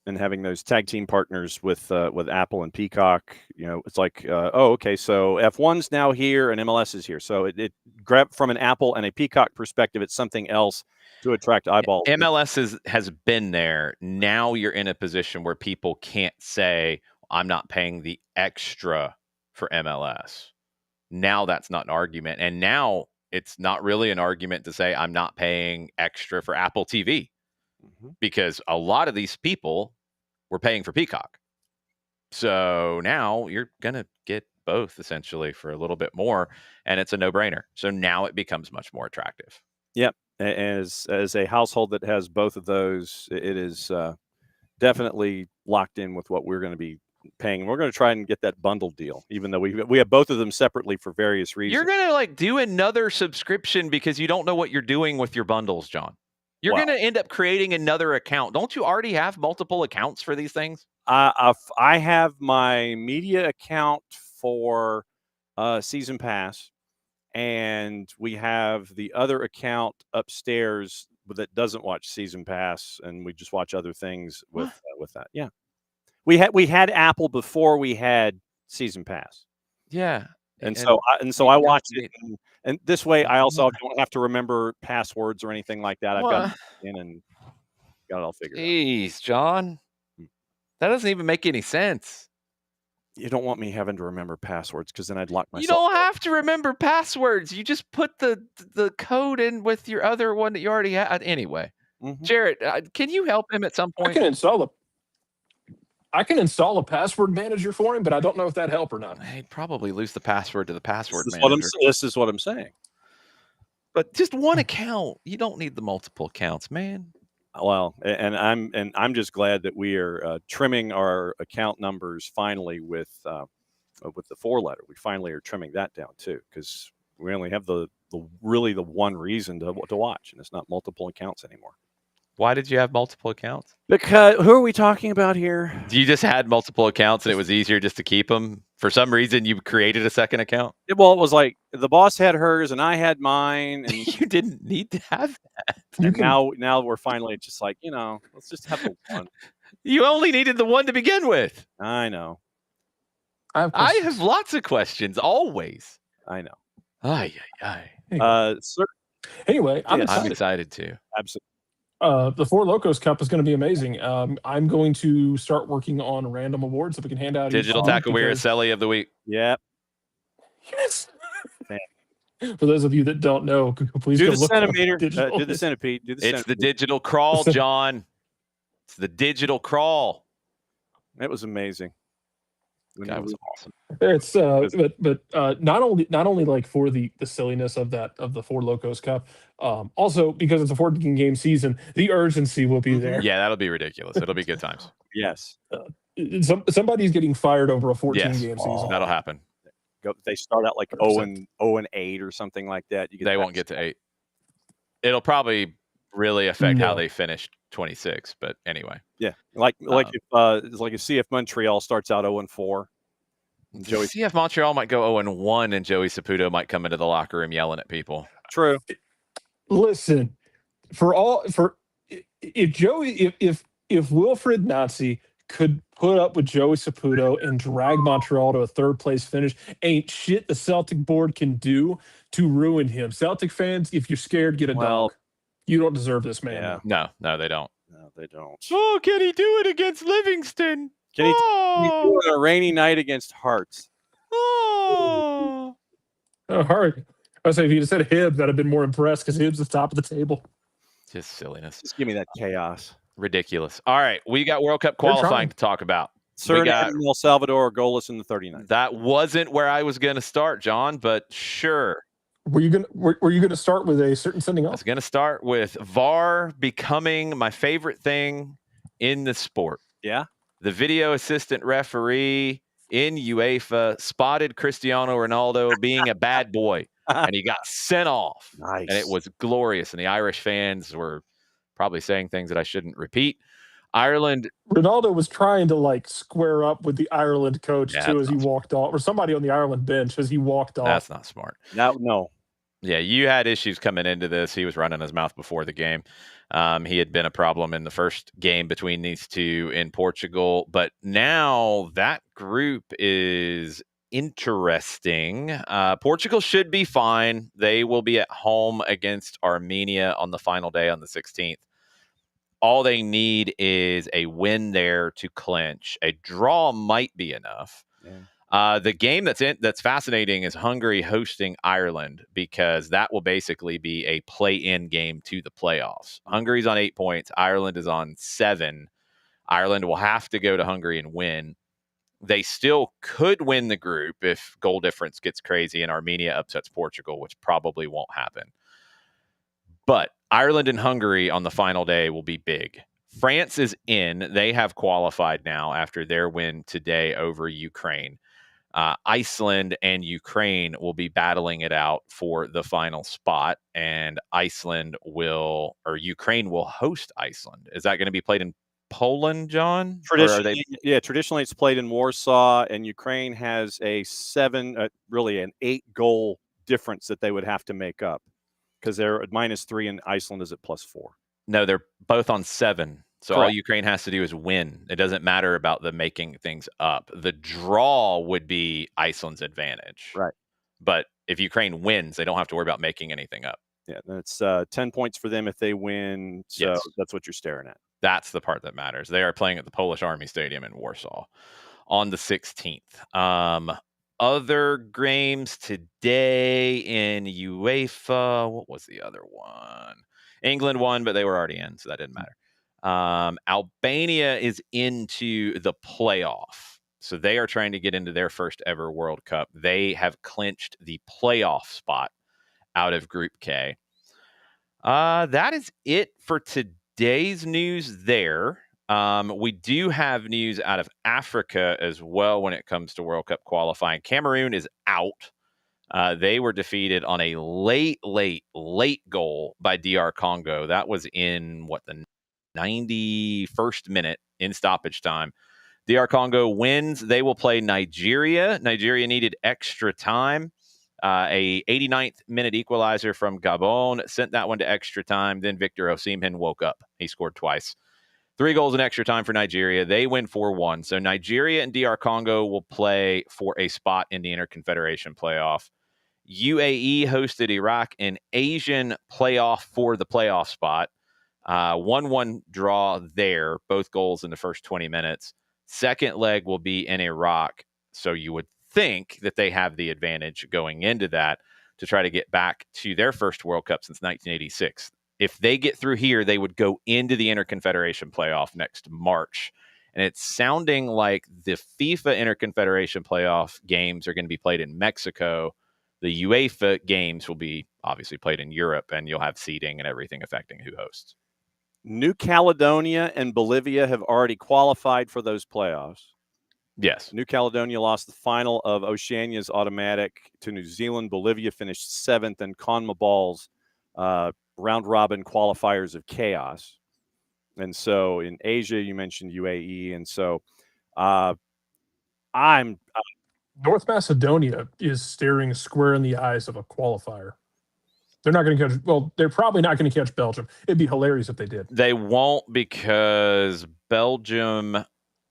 And having those tag team partners with Apple and Peacock, it's like, okay, so F1's now here and MLS is here. So it grabbed from an Apple and a Peacock perspective. It's something else to attract eyeballs. MLS has been there. Now you're in a position where people can't say, I'm not paying the extra for MLS. Now that's not an argument. And now it's not really an argument to say I'm not paying extra for Apple TV. Because a lot of these people were paying for Peacock. So now you're going to get both essentially for a little bit more, and it's a no-brainer. So now it becomes much more attractive. Yep. As a household that has both of those, it is definitely locked in with what we're going to be paying. We're going to try and get that bundle deal, even though we have both of them separately for various reasons. You're going to do another subscription because you don't know what you're doing with your bundles, John. You're going to end up creating another account. Don't you already have multiple accounts for these things? I have my media account for Season Pass, and we have the other account upstairs that doesn't watch Season Pass, and we just watch other things with that. Yeah, we had Apple before we had Season Pass. Yeah. And so I watched it, and this way I also don't have to remember passwords or anything like that. I've got it in and got it all figured out. Jeez, John, that doesn't even make any sense. You don't want me having to remember passwords, because then I'd lock myself. You don't have to remember passwords. You just put the code in with your other one that you already had. Anyway, Jarrett, can you help him at some point? I can install a password manager for him, but I don't know if that'd help or not. He'd probably lose the password to the password manager. This is what I'm saying. But just one account. You don't need the multiple accounts, man. Well, and I'm just glad that we are trimming our account numbers finally with the 4-letter. We finally are trimming that down too, because we only have the really the one reason to watch, and it's not multiple accounts anymore. Why did you have multiple accounts? Because who are we talking about here? You just had multiple accounts and it was easier just to keep them? For some reason, you created a second account? Well, it was like the boss had hers and I had mine, and You didn't need to have that. and now we're finally just like, let's just have the one. You only needed the one to begin with. I know. I have lots of questions, always. I know. Ay, ay, ay. Sir, Anyway, I'm Yes. I'm excited. excited too. absolutely. The Four Locos Cup is going to be amazing. I'm going to start working on random awards that we can hand out. each Digital week Tackle because- Araceli of the week. Yep. Yes. Man. For those of you that don't know, please Do go the look up centimeter. digital- Do the centipede. Do the It's the centipede. digital crawl, John. It's the digital crawl. It was amazing. That was awesome. It's but not only like for the silliness of the Four Locos Cup, also because it's a 14-game season, the urgency will be there. Yeah, that'll be ridiculous. It'll be good times. Yes. Somebody's getting fired over a 14-game Yes, season. that'll happen. They start out like 100%. 0-8 or something like that. They won't get to 8. It'll probably really affect how No. they finish 26. But anyway, Yeah, like if CF Montreal starts out 0-4. Joey, CF Montreal might go 0-1, and Joey Saputo might come into the locker room yelling at people. true. Listen, if Wilfred Nazi could put up with Joey Saputo and drag Montreal to a third place finish, ain't shit the Celtic board can do to ruin him. Celtic fans, if you're scared, get a dog. You don't deserve this man. Yeah. No, they don't. No, they don't. Oh, can he do it against Livingston? Can he do it on a rainy night against Hearts? Oh. Oh, hard. I was saying if you just said Hibbs, I'd have been more impressed because Hibbs is top of the table. Just silliness. Just give me that chaos. Ridiculous. All right, we got World Cup They're qualifying trying. to talk about. Suriname and El Salvador are goalless in the 39th. That wasn't where I was going to start, John, but sure. Were you gonna start with a certain sending I off? was going to start with VAR becoming my favorite thing in the sport. Yeah. The video assistant referee in UEFA spotted Cristiano Ronaldo being a bad boy, and he got sent off. Nice. And it was glorious, and the Irish fans were probably saying things that I shouldn't repeat. Ireland, Ronaldo was trying to square up with the Ireland coach Yeah, too that's as he not walked off, or somebody on the Ireland bench as he walked off. that's not smart. No. Yeah, you had issues coming into this. He was running his mouth before the game. He had been a problem in the first game between these two in Portugal, but now that group is interesting. Portugal should be fine. They will be at home against Armenia on the final day on the 16th. All they need is a win there to clinch. A draw might be enough. Yeah. The game that's fascinating is Hungary hosting Ireland, because that will basically be a play-in game to the playoffs. Hungary's on 8 points. Ireland is on 7. Ireland will have to go to Hungary and win. They still could win the group if goal difference gets crazy and Armenia upsets Portugal, which probably won't happen. But Ireland and Hungary on the final day will be big. France is in. They have qualified now after their win today over Ukraine. Iceland and Ukraine will be battling it out for the final spot, and Ukraine will host Iceland. Is that going to be played in Poland, John? Traditionally, traditionally it's played in Warsaw, and Ukraine has an 8-goal difference that they would have to make up, because they're at -3 and Iceland is at +4. No, they're both on 7. So Correct. all Ukraine has to do is win. It doesn't matter about the making things up. The draw would be Iceland's advantage. Right. But if Ukraine wins, they don't have to worry about making anything up. Yeah, that's 10 points for them if they win. So Yes. that's what you're staring at. That's the part that matters. They are playing at the Polish Army Stadium in Warsaw on the 16th. Other games today in UEFA. What was the other one? England won, but they were already in, so that didn't matter. Albania is into the playoff. So they are trying to get into their first ever World Cup. They have clinched the playoff spot out of Group K. That is it for today's news there. We do have news out of Africa as well when it comes to World Cup qualifying. Cameroon is out. They were defeated on a late goal by DR Congo. That was in the 91st minute in stoppage time. DR Congo wins. They will play Nigeria. Nigeria needed extra time. A 89th minute equalizer from Gabon sent that one to extra time. Then Victor Osimhen woke up. He scored twice. 3 goals in extra time for Nigeria. They win 4-1. So Nigeria and DR Congo will play for a spot in the Interconfederation playoff. UAE hosted Iraq in Asian playoff for the playoff spot. 1-1 draw there. Both goals in the first 20 minutes. Second leg will be in Iraq. So you would think that they have the advantage going into that to try to get back to their first World Cup since 1986. If they get through here, they would go into the Interconfederation playoff next March. And it's sounding like the FIFA Interconfederation playoff games are going to be played in Mexico. The UEFA games will be obviously played in Europe, and you'll have seeding and everything affecting who hosts. New Caledonia and Bolivia have already qualified for those playoffs. Yes. New Caledonia lost the final of Oceania's automatic to New Zealand. Bolivia finished 7th in CONMEBOL's round-robin qualifiers of chaos. And so in Asia, you mentioned UAE. And so North Macedonia is staring square in the eyes of a qualifier. They're not going to catch. Well, they're probably not going to catch Belgium. It'd be hilarious if they did. They won't, because Belgium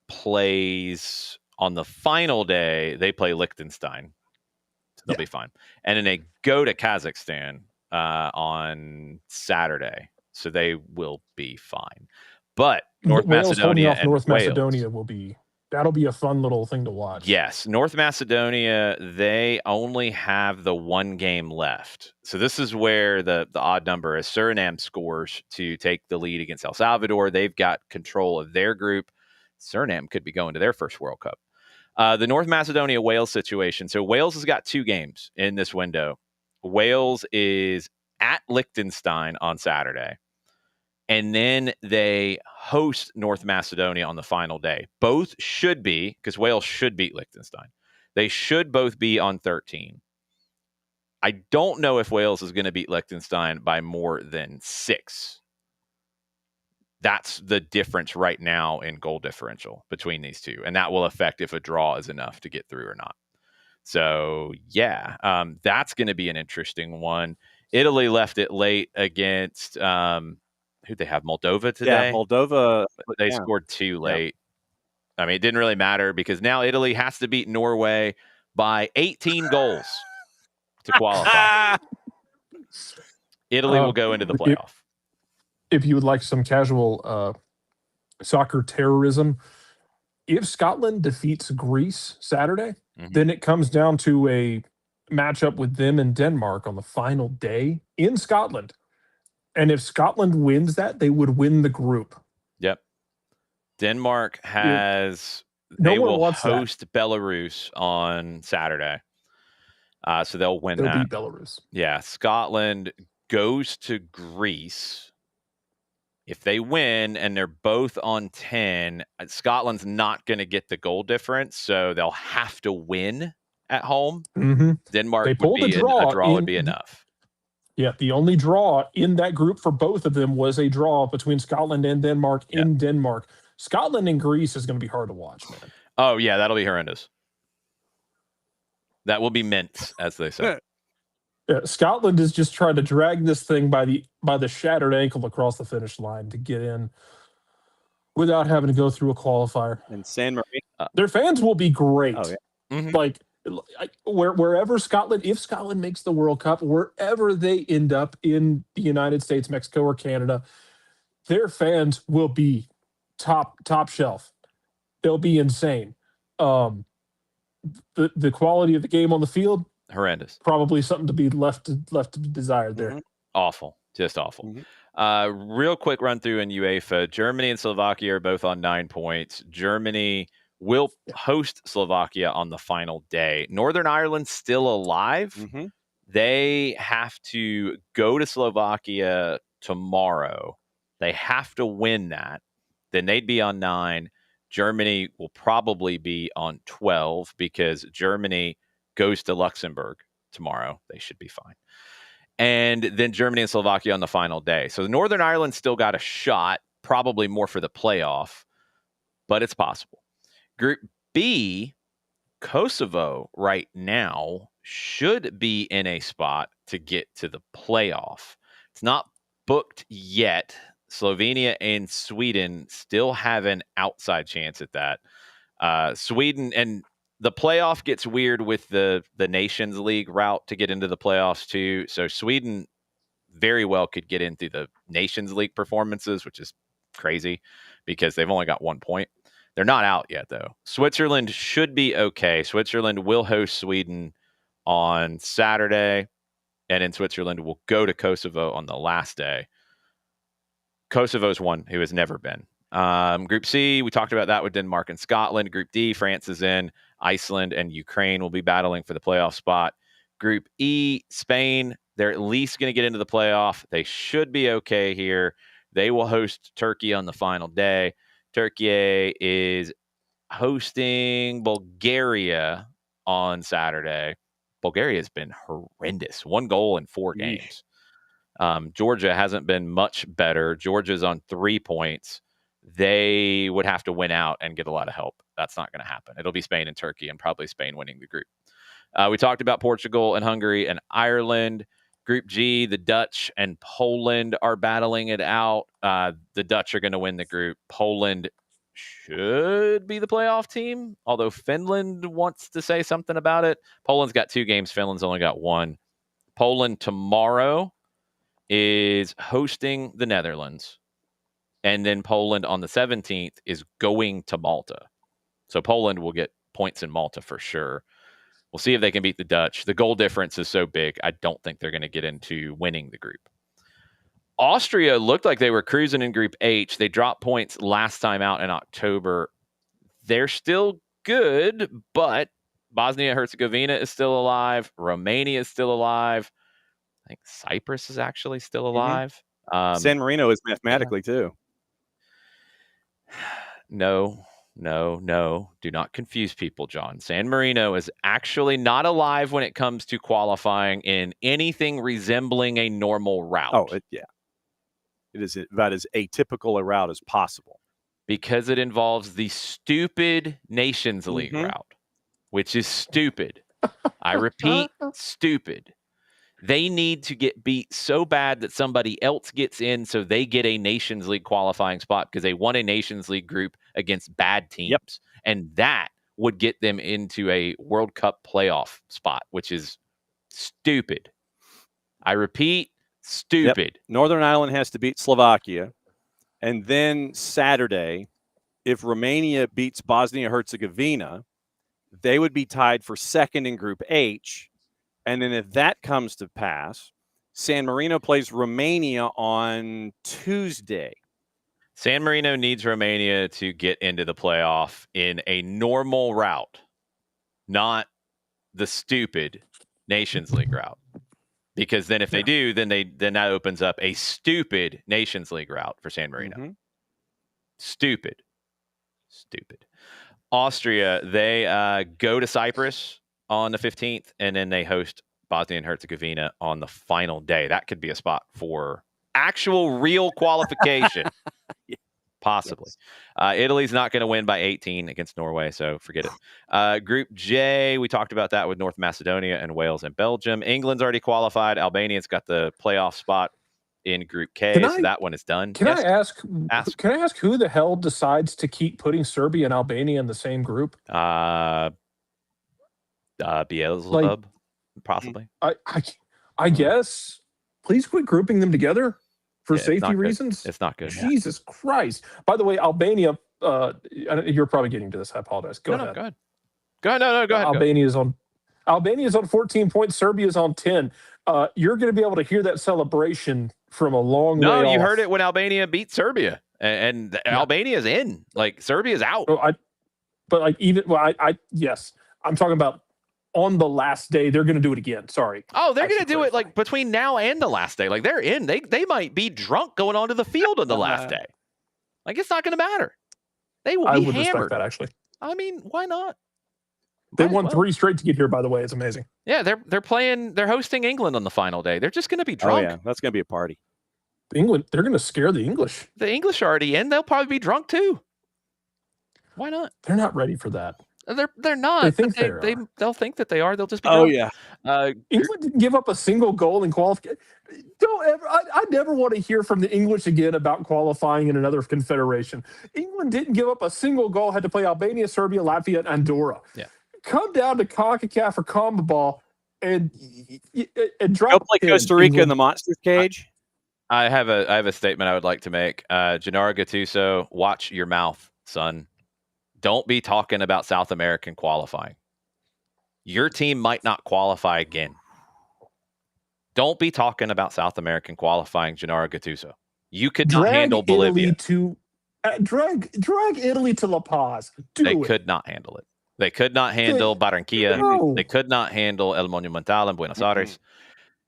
plays on the final day. They play Liechtenstein. So they'll be fine. And then they go to Kazakhstan on Saturday. So they will be fine. But North Macedonia and North Wales, Macedonia that'll be a fun little thing to watch. Yes. North Macedonia, they only have the 1 game left. So this is where the odd number is. Suriname scores to take the lead against El Salvador. They've got control of their group. Suriname could be going to their first World Cup. The North Macedonia-Wales situation. So Wales has got 2 games in this window. Wales is at Liechtenstein on Saturday. And then they host North Macedonia on the final day. Both should be, because Wales should beat Liechtenstein. They should both be on 13. I don't know if Wales is going to beat Liechtenstein by more than 6. That's the difference right now in goal differential between these two. And that will affect if a draw is enough to get through or not. So, yeah, that's going to be an interesting one. Italy left it late against... who'd they have? Moldova today? Yeah, Moldova. They scored 2 late. I mean, it didn't really matter because now Italy has to beat Norway by 18 goals to qualify. Italy will go into the playoff. If you would like some casual soccer terrorism, if Scotland defeats Greece Saturday, then it comes down to a matchup with them and Denmark on the final day in Scotland. And if Scotland wins that, they would win the group. Yep. Denmark has... No they one will wants host Belarus on Saturday. So they'll win They'll that. beat Belarus. Yeah. Scotland goes to Greece. If they win and they're both on 10, Scotland's not going to get the goal difference, so they'll have to win at home. Denmark They pulled would be a draw. A draw would be enough. Yeah, the only draw in that group for both of them was a draw between Scotland and Denmark in Denmark. Scotland and Greece is going to be hard to watch, man. Oh, yeah, that'll be horrendous. That will be mince, as they say. Yeah, Scotland is just trying to drag this thing by the shattered ankle across the finish line to get in without having to go through a qualifier. And San Marino. Their fans will be great. Oh, yeah. Like, wherever Scotland, if Scotland makes the World Cup, wherever they end up in the United States, Mexico, or Canada, their fans will be top shelf. They'll be insane. The quality of the game on the field, horrendous. Probably something to be left to be desired there. Awful, just awful. Real quick run through in UEFA. Germany and Slovakia are both on 9 points. Germany will host Slovakia on the final day. Northern Ireland still alive. They have to go to Slovakia tomorrow. They have to win that. Then they'd be on 9. Germany will probably be on 12 because Germany goes to Luxembourg tomorrow. They should be fine. And then Germany and Slovakia on the final day. So Northern Ireland still got a shot, probably more for the playoff, but it's possible. Group B, Kosovo right now should be in a spot to get to the playoff. It's not booked yet. Slovenia and Sweden still have an outside chance at that. Sweden, and the playoff gets weird with the Nations League route to get into the playoffs too. So Sweden very well could get into the Nations League performances, which is crazy because they've only got 1 point. They're not out yet, though. Switzerland should be okay. Switzerland will host Sweden on Saturday, and then Switzerland will go to Kosovo on the last day. Kosovo's one who has never been. Group C, we talked about that with Denmark and Scotland. Group D, France is in. Iceland and Ukraine will be battling for the playoff spot. Group E, Spain, they're at least going to get into the playoff. They should be okay here. They will host Turkey on the final day. Turkey is hosting Bulgaria on Saturday. Bulgaria has been horrendous. 1 goal in 4 games. Georgia hasn't been much better. Georgia's on 3 points. They would have to win out and get a lot of help. That's not going to happen. It'll be Spain and Turkey, and probably Spain winning the group. We talked about Portugal and Hungary and Ireland. Group G, the Dutch and Poland are battling it out. The Dutch are going to win the group. Poland should be the playoff team, although Finland wants to say something about it. Poland's got 2 games. Finland's only got 1. Poland tomorrow is hosting the Netherlands. And then Poland on the 17th is going to Malta. So Poland will get points in Malta for sure. We'll see if they can beat the Dutch. The goal difference is so big, I don't think they're going to get into winning the group. Austria looked like they were cruising in Group H. They dropped points last time out in October. They're still good, but Bosnia-Herzegovina is still alive. Romania is still alive. I think Cyprus is actually still alive. San Marino is mathematically too. No. Do not confuse people, John. San Marino is actually not alive when it comes to qualifying in anything resembling a normal route. Yeah. It is about as atypical a route as possible. Because it involves the stupid Nations League route, which is stupid. I repeat, stupid. They need to get beat so bad that somebody else gets in so they get a Nations League qualifying spot because they won a Nations League group against bad teams. Yep. And that would get them into a World Cup playoff spot, which is stupid. I repeat, stupid. Yep. Northern Ireland has to beat Slovakia. And then Saturday, if Romania beats Bosnia-Herzegovina, they would be tied for second in Group H. And then if that comes to pass, San Marino plays Romania on Tuesday. San Marino needs Romania to get into the playoff in a normal route, not the stupid Nations League route. Because then if they do, then that opens up a stupid Nations League route for San Marino. Stupid. Austria, they go to Cyprus on the 15th, and then they host Bosnia and Herzegovina on the final day. That could be a spot for actual real qualification. Possibly. Yes. Italy's not going to win by 18 against Norway, so forget it. Group J, we talked about that with North Macedonia and Wales and Belgium. England's already qualified. Albania's got the playoff spot in Group K, so that one is done. Can I ask who the hell decides to keep putting Serbia and Albania in the same group? Beelzebub, possibly. I guess. Please quit grouping them together for safety reasons. It's not good. Jesus Christ! By the way, Albania. You're probably getting to this. I apologize. Go ahead. Go ahead. No, go ahead. Albania's on 14 points. Serbia's on 10. You're going to be able to hear that celebration from a long way off. No, you heard it when Albania beat Serbia, and Albania's in. Like Serbia's out. Yes, I'm talking about on the last day. They're going to do it again. Sorry. Oh, they're I going to should do it clarify. like between now and the last day. Like they're in. They might be drunk going onto the field on the last day. Like it's not going to matter. They will I be would respect hammered. that, actually. I mean, why not? They Might as won well. 3 straight to get here, by the way. It's amazing. Yeah, they're hosting England on the final day. They're just going to be drunk. Oh yeah, that's gonna be a party. England, they're going to scare the English. The English are already in. They'll probably be drunk too. Why not? They're not ready for that. They're not. They think but they'll think that they are. They'll just be Oh drunk. yeah. England didn't give up a single goal in qualification. Don't ever. I never want to hear from the English again about qualifying in another confederation. England didn't give up a single goal. Had to play Albania, Serbia, Latvia, and Andorra. Yeah. Come down to CONCACAF or CONMEBOL and drop. Go play in, Costa Rica England. in the Monsters cage. I have a statement I would like to make. Gennaro Gattuso, watch your mouth, son. Don't be talking about South American qualifying. Your team might not qualify again. Don't be talking about South American qualifying, Gennaro Gattuso. You could not handle Bolivia. Drag Italy to La Paz. They could not handle it. They could not handle Barranquilla. No. They could not handle El Monumental in Buenos Aires.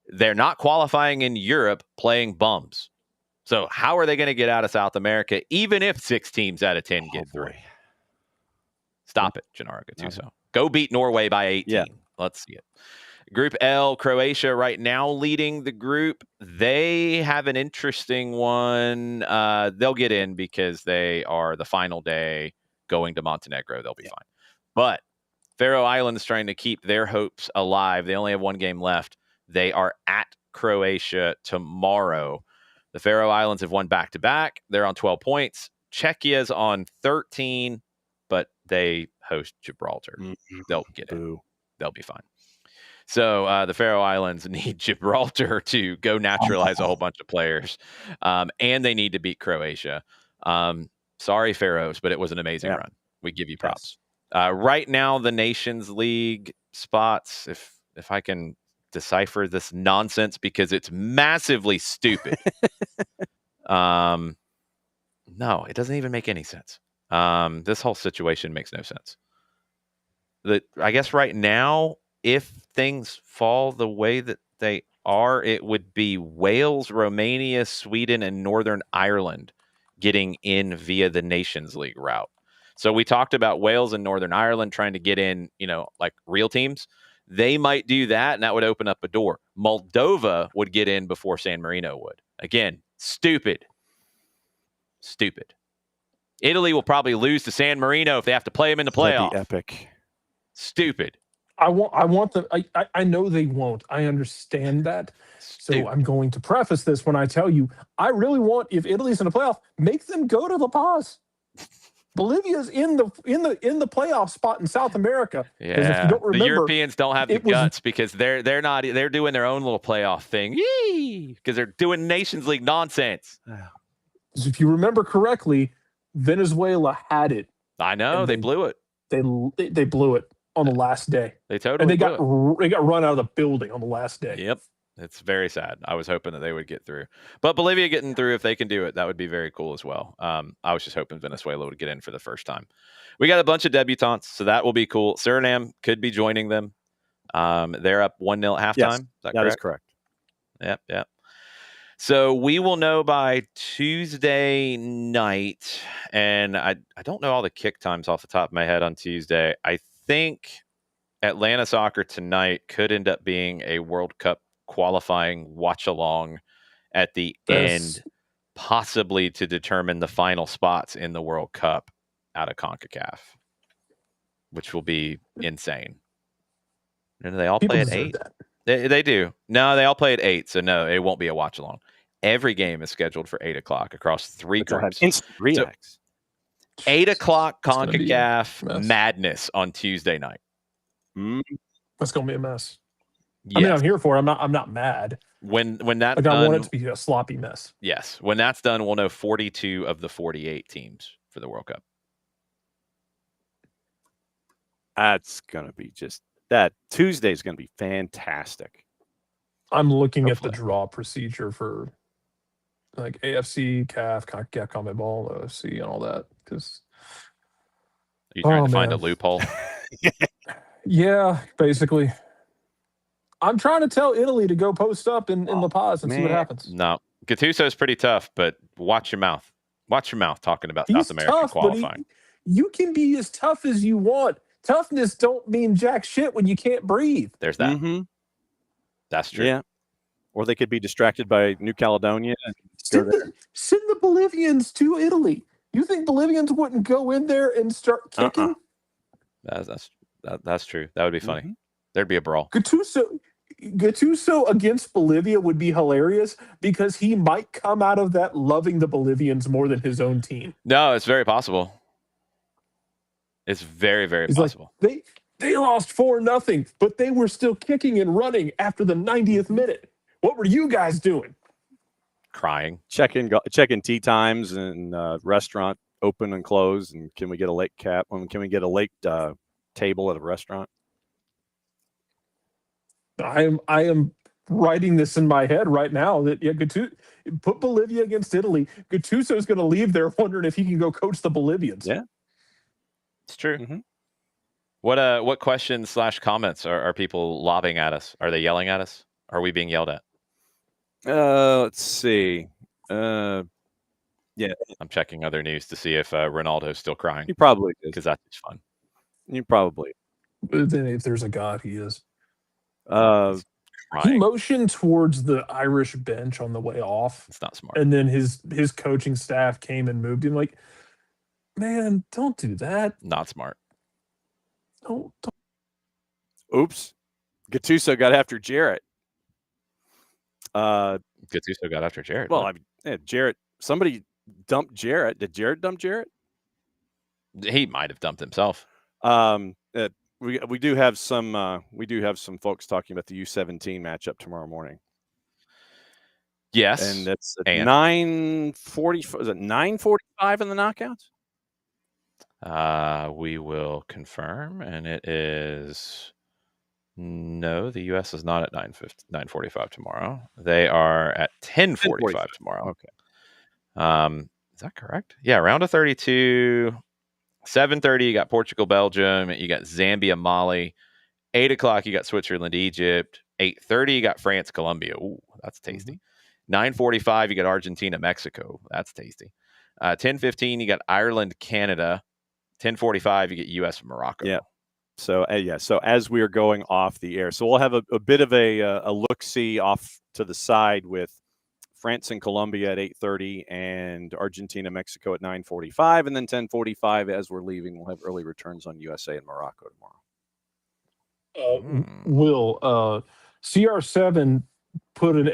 They're not qualifying in Europe playing bums. So how are they going to get out of South America, even if 6 teams out of 10 get through? Stop it, Gennaro Gattuso. Go beat Norway by 18. Yeah. Let's see it. Group L, Croatia right now leading the group. They have an interesting one. They'll get in because they are the final day going to Montenegro. They'll be fine. But Faroe Islands trying to keep their hopes alive. They only have 1 game left. They are at Croatia tomorrow. The Faroe Islands have won back-to-back. They're on 12 points. Czechia's on 13, but they host Gibraltar. They'll get in. They'll be fine. So the Faroe Islands need Gibraltar to go naturalize a whole bunch of players, and they need to beat Croatia. Sorry, Faroes, but it was an amazing run. We give you props. Right now, the Nations League spots, if I can decipher this nonsense because it's massively stupid. No, it doesn't even make any sense. This whole situation makes no sense. I guess right now, if things fall the way that they are, it would be Wales, Romania, Sweden, and Northern Ireland getting in via the Nations League route. So we talked about Wales and Northern Ireland trying to get in, like real teams. They might do that, and that would open up a door. Moldova would get in before San Marino would. Again, stupid. Italy will probably lose to San Marino if they have to play them in the playoff. That'd be epic. I Stupid. want them. I know they won't. I understand that. So I'm going to preface this when I tell you, I really want, if Italy's in the playoff, make them go to La Paz. Bolivia's in the playoff spot in South America. Yeah, if you don't remember, the Europeans don't have the guts because they're doing their own little playoff thing. Yee! Because they're doing Nations League nonsense. If you remember correctly, Venezuela had it. I know they blew it. They blew it on the last day. They totally and they blew got run out of the building on the last day. Yep. It's very sad. I was hoping that they would get through. But Bolivia getting through, if they can do it, that would be very cool as well. I was just hoping Venezuela would get in for the first time. We got a bunch of debutantes, so that will be cool. Suriname could be joining them. They're up 1-0 at halftime. Yes, that is correct? Yep. So we will know by Tuesday night, and I don't know all the kick times off the top of my head on Tuesday. I think Atlanta Soccer tonight could end up being a World Cup qualifying watch along at the end, possibly to determine the final spots in the World Cup out of CONCACAF, which will be insane. And they all play at 8. They do. No, they all play at 8, so no, it won't be a watch along. Every game is scheduled for 8 o'clock across 3 groups. Instant reacts. So 8 o'clock CONCACAF madness on Tuesday night. That's gonna be a mess. Yes. I mean, I'm here for it. I'm not mad. When that's like, done, I want it to be a sloppy mess. Yes. When that's done, we'll know 42 of the 48 teams for the World Cup. That's gonna be that Tuesday is gonna be fantastic. I'm looking at the draw procedure for like AFC, CAF, CONCACAF, CONMEBOL, OFC, and all that. Because are you trying to find a loophole? Yeah, basically. I'm trying to tell Italy to go post up in La Paz and see what man. happens. No, Gattuso is pretty tough, but watch your mouth. Watch your mouth talking about South He's American tough, qualifying. but you can be as tough as you want. Toughness don't mean jack shit when you can't breathe. There's that. Mm-hmm. That's true. Yeah. Or they could be distracted by New Caledonia and go there. Send the Bolivians to Italy. You think Bolivians wouldn't go in there and start kicking? That's true. That would be funny. Mhm. There'd be a brawl. Gattuso against Bolivia would be hilarious because he might come out of that loving the Bolivians more than his own team. No, it's very possible. It's very, very He's possible. Like, they lost 4-0, but they were still kicking and running after the 90th minute. What were you guys doing? Crying. Checking tea times and restaurant open and close, and can we get a late cap? Can we get a late table at a restaurant? I am writing this in my head right now that put Bolivia against Italy. Gattuso is going to leave there wondering if he can go coach the Bolivians. Yeah, it's true. Mm-hmm. What questions / comments are people lobbing at us? Are they yelling at us? Are we being yelled at? Let's see. Yeah, I'm checking other news to see if Ronaldo's still crying. he probably is, because that's fun. You probably. But then if there's a God, he is. He motioned towards the Irish bench on the way off. It's not smart. And then his coaching staff came and moved him. Like, man, don't do that. Not smart. Don't. Oops. Gattuso got after Jarrett. Gattuso got after Jarrett. Well, Jarrett. Somebody dumped Jarrett. Did Jarrett dump Jarrett? He might have dumped himself. We do have some folks talking about the U17 matchup tomorrow morning. Yes, and that's at 9:40. Is it 9:45 in the knockouts? We will confirm, and it is no. The U.S. is not at 9:45 tomorrow. They are at 10:45 tomorrow. Okay. Is that correct? Yeah, round of 32. 7:30, you got Portugal, Belgium. You got Zambia, Mali. 8 o'clock, you got Switzerland, Egypt. 8:30, you got France, Colombia. Ooh, that's tasty. 9:45, you got Argentina, Mexico. That's tasty. 10:15, you got Ireland, Canada. 10:45, you get U.S., Morocco. Yeah. So So as we are going off the air, so we'll have a bit of a look-see off to the side with France and Colombia at 8:30 and Argentina, Mexico at 9:45, and then 10:45 as we're leaving, we'll have early returns on USA and Morocco tomorrow. Will CR7 put an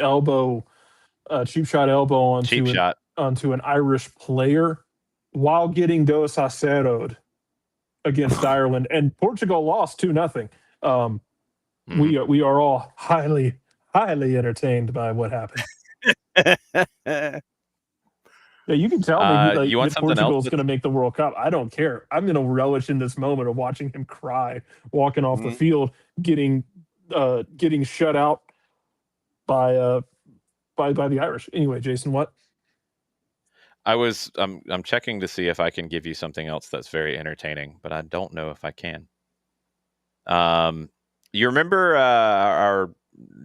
cheap shot elbow onto an Irish player while getting Dos Acero'd against Ireland, and Portugal lost 2-0. We are all highly entertained by what happened. Yeah, you can tell me you want that something Portugal's else? going to make the World Cup. I don't care. I'm going to relish in this moment of watching him cry, walking off the field, getting shut out by the Irish. Anyway, Jason, what? I'm checking to see if I can give you something else that's very entertaining, but I don't know if I can. You remember our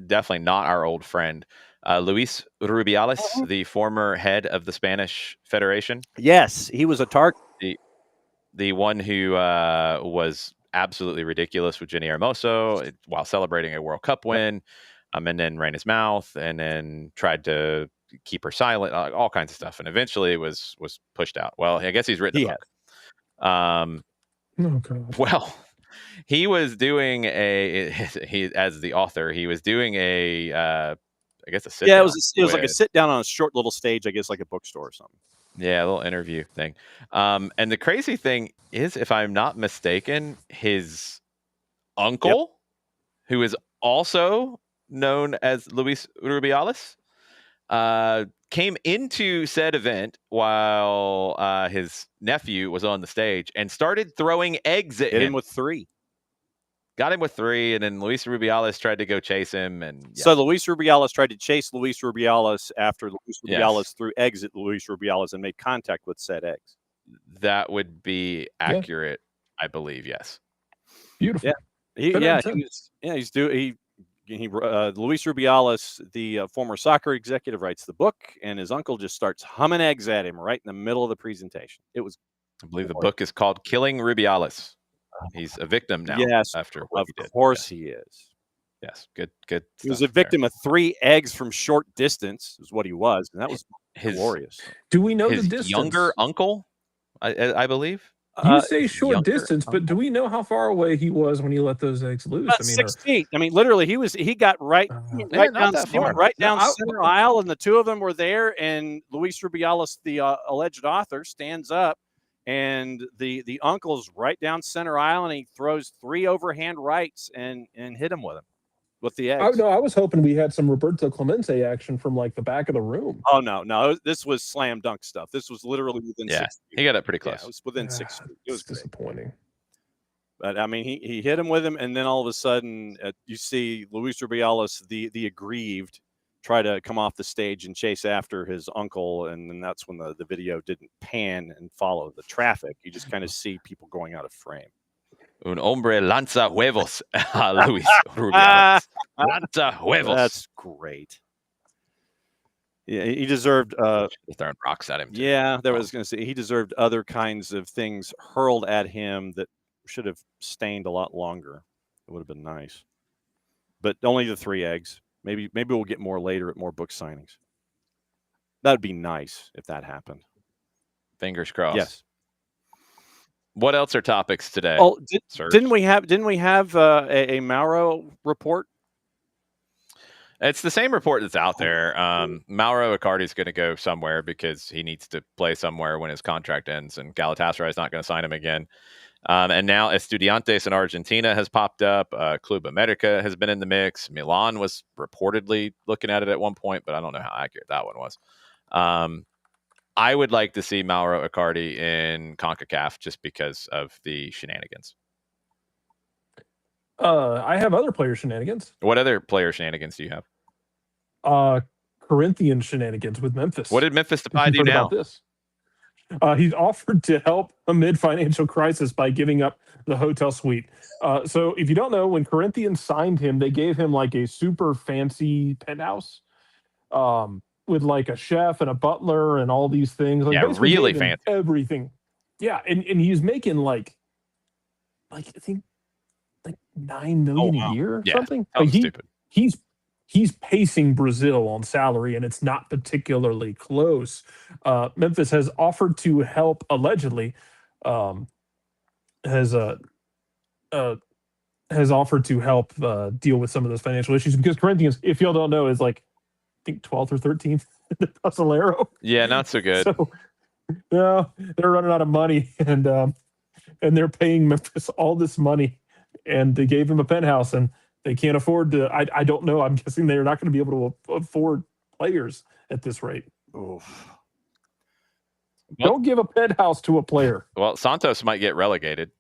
definitely not our old friend, Luis Rubiales, the former head of the Spanish Federation? Yes, he was a target. The one who was absolutely ridiculous with Jenny Hermoso while celebrating a World Cup win, and then ran his mouth and then tried to keep her silent, all kinds of stuff, and eventually was pushed out. Well, I guess he's written a book. Well, he was doing as the author, he was doing I guess a sit down. Yeah, it was like a sit down on a short little stage, I guess like a bookstore or something. Yeah, a little interview thing. And the crazy thing is, if I'm not mistaken, his uncle, who is also known as Luis Rubiales, came into said event while his nephew was on the stage and started throwing eggs at him with 3. Got him with 3, and then Luis Rubiales tried to go chase him. So Luis Rubiales tried to chase Luis Rubiales after Luis Rubiales threw eggs at Luis Rubiales and made contact with said eggs. That would be accurate, I believe, yes. Beautiful. Yeah. Luis Rubiales, the former soccer executive, writes the book, and his uncle just starts humming eggs at him right in the middle of the presentation. It was, I believe the book is called Killing Rubiales. He's a victim now. yes, after what of he did. course he is. Yes, good. He was a victim of 3 eggs from short distance, is what he was, and that was glorious. Do we know the His distance? younger uncle, I believe. You say short younger distance, but do we know how far away he was when he let those eggs loose? About 6 feet. I mean, literally, he got right not that far. down center aisle, and the two of them were there. And Luis Rubiales, the alleged author, stands up, and the uncle's right down center aisle, and he throws 3 overhand rights and hit him with the eggs. I was hoping we had some Roberto Clemente action from like the back of the room. Oh no, this was slam dunk stuff. This was literally within 6 feet. He got it pretty close. Yeah, it was within 6 feet. It was disappointing. But I mean, he hit him with him, and then all of a sudden, you see Luis Rubiales, the aggrieved, try to come off the stage and chase after his uncle, and then that's when the video didn't pan and follow the traffic. You just kind of see people going out of frame. Un hombre lanza huevos a Luis Rubiales. Lanza huevos. That's great. Yeah, he deserved. Throwing rocks at him. Too. Yeah, I was going to say he deserved other kinds of things hurled at him that should have stained a lot longer. It would have been nice, but only the 3 eggs. Maybe we'll get more later at more book signings. That'd be nice if that happened. Fingers crossed. Yes. What else are topics today? Oh, didn't we have a Mauro report? It's the same report that's out there. Mauro Icardi's going to go somewhere because he needs to play somewhere when his contract ends, and Galatasaray is not going to sign him again. And now Estudiantes in Argentina has popped up. Club America has been in the mix. Milan was reportedly looking at it at one point, but I don't know how accurate that one was. I would like to see Mauro Icardi in CONCACAF just because of the shenanigans. I have other player shenanigans. What other player shenanigans do you have? Corinthian shenanigans with Memphis. What did Memphis Depay do now? About this? He's offered to help amid financial crisis by giving up the hotel suite. So if you don't know, when Corinthians signed him, they gave him like a super fancy penthouse with like a chef and a butler and all these things. Like, yeah, really fancy. Everything. Yeah, and he's making like I think like $9 million a year or something. Like stupid. He's pacing Brazil on salary, and it's not particularly close. Memphis has offered to help, allegedly, has offered to help deal with some of those financial issues, because Corinthians, if y'all don't know, is like I think 12th or 13th in the Brasileiro. Yeah, not so good. So no, they're running out of money, and they're paying Memphis all this money, and they gave him a penthouse, and they can't afford to. I don't know. I'm guessing they're not going to be able to afford players at this rate. Oof. Don't give a penthouse to a player. Well, Santos might get relegated.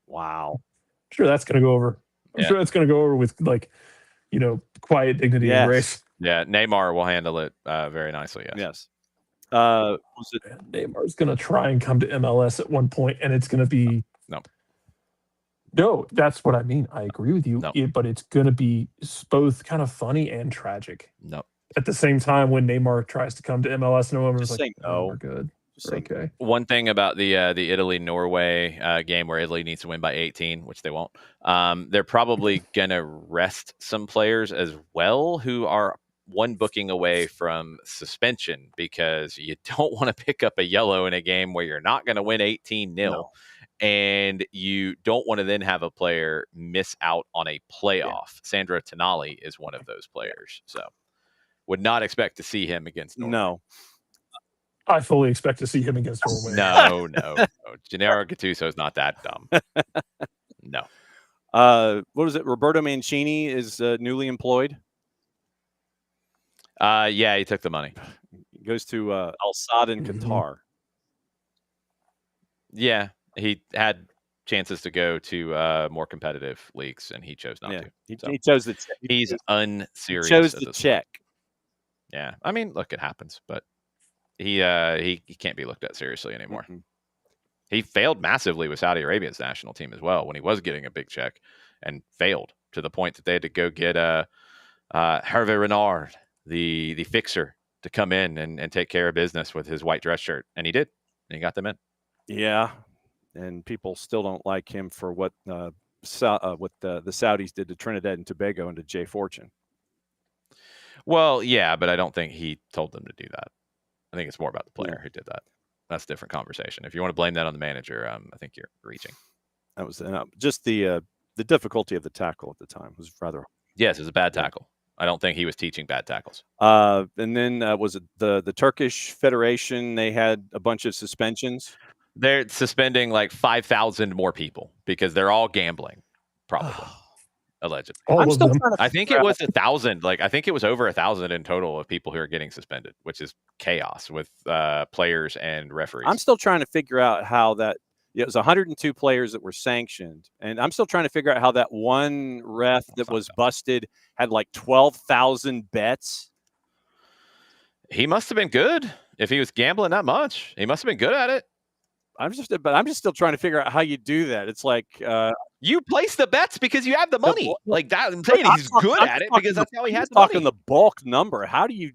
Wow. I'm sure that's going to go over. I'm sure that's going to go over with quiet dignity and grace. Yeah, Neymar will handle it very nicely. Yes. Neymar's going to try and come to MLS at one point, and it's going to be No, that's what I mean. I agree with you, but it's going to be both kind of funny and tragic. No. At the same time, when Neymar tries to come to MLS, no one was like, "No, we're good." Okay. One thing about the Italy-Norway game where Italy needs to win by 18, which they won't, they're probably going to rest some players as well who are one booking away from suspension, because you don't want to pick up a yellow in a game where you're not going to win 18-0. No. And you don't want to then have a player miss out on a playoff. Yeah. Sandro Tonali is one of those players. So would not expect to see him against Norway. No. I fully expect to see him against Norway. No. Gennaro Gattuso is not that dumb. No. What was it? Roberto Mancini is newly employed. Yeah, he took the money. He goes to Al Sadd in Qatar. Yeah, he had chances to go to more competitive leagues, and he chose not to. He chose the. He's unserious. He chose the check. Yeah, I mean, look, it happens, but he can't be looked at seriously anymore. Mm-hmm. He failed massively with Saudi Arabia's national team as well when he was getting a big check. and failed to the point that they had to go get Hervé Renard, the fixer, to come in and take care of business with his white dress shirt, and he did, and he got them in. Yeah, and people still don't like him for what the Saudis did to Trinidad and Tobago and to Jay Fortune. Well, yeah, but I don't think he told them to do that. I think it's more about the player who did that. That's a different conversation. If you want to blame that on the manager, I think you're reaching. That was just the difficulty of the tackle at the time was rather. Yes, it was a bad tackle. I don't think he was teaching bad tackles. And then was it the Turkish Federation? They had a bunch of suspensions. They're suspending like 5,000 more people because they're all gambling, probably, allegedly. All of them. I think it was 1,000. Like I think it was over 1,000 in total of people who are getting suspended, which is chaos with players and referees. I'm still trying to figure out how that. It was 102 players that were sanctioned, and I'm still trying to figure out how that one ref that was busted had like 12,000 bets. He must have been good if he was gambling that much. He must have been good at it. I'm just still trying to figure out how you do that. It's like you place the bets because you have the money. Like that, I'm saying he's good at it because that's how he has the money. Talking the bulk number. How do you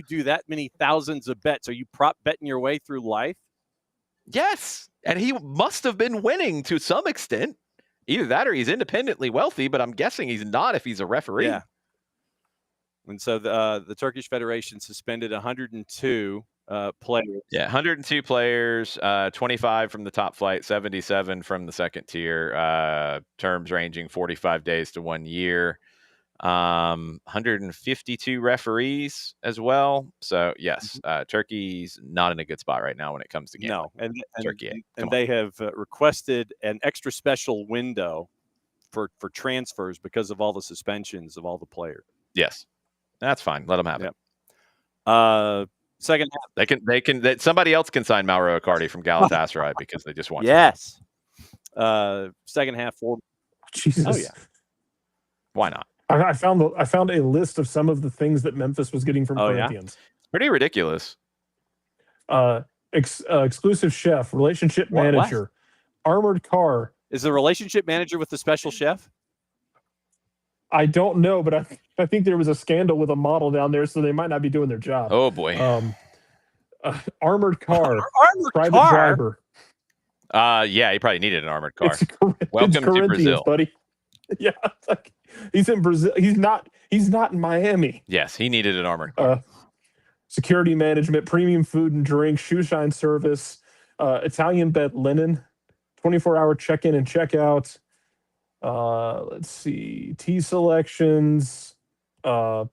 do that many thousands of bets? Are you prop betting your way through life? Yes, and he must have been winning to some extent. Either that or he's independently wealthy, but I'm guessing he's not if he's a referee. Yeah. And so the Turkish Federation suspended 102 players. Yeah, 102 players, 25 from the top flight, 77 from the second tier, terms ranging 45 days to 1 year. 152 referees as well. So yes, Turkey's not in a good spot right now when it comes to gambling. No, and Turkey, and they have requested an extra special window for transfers because of all the suspensions of all the players. Yes, that's fine. Let them have it. Second half, somebody else can sign Mauro Icardi from Galatasaray because they just want. Yes. Second half. Jesus. Oh yeah. Why not? I found a list of some of the things that Memphis was getting from Corinthians. Yeah? Pretty ridiculous. Exclusive chef, relationship manager, armored car. Is the relationship manager with the special chef? I don't know, but I think there was a scandal with a model down there, so they might not be doing their job. Oh boy. Armored car, private driver. Yeah, he probably needed an armored car. Welcome to Brazil, buddy. Yeah, it's like he's in Brazil. He's not in Miami. Yes, he needed an armored car. Security management, premium food and drink, shoe shine service, Italian bed linen, 24-hour check-in and check-out. Let's see, tea selections. Personal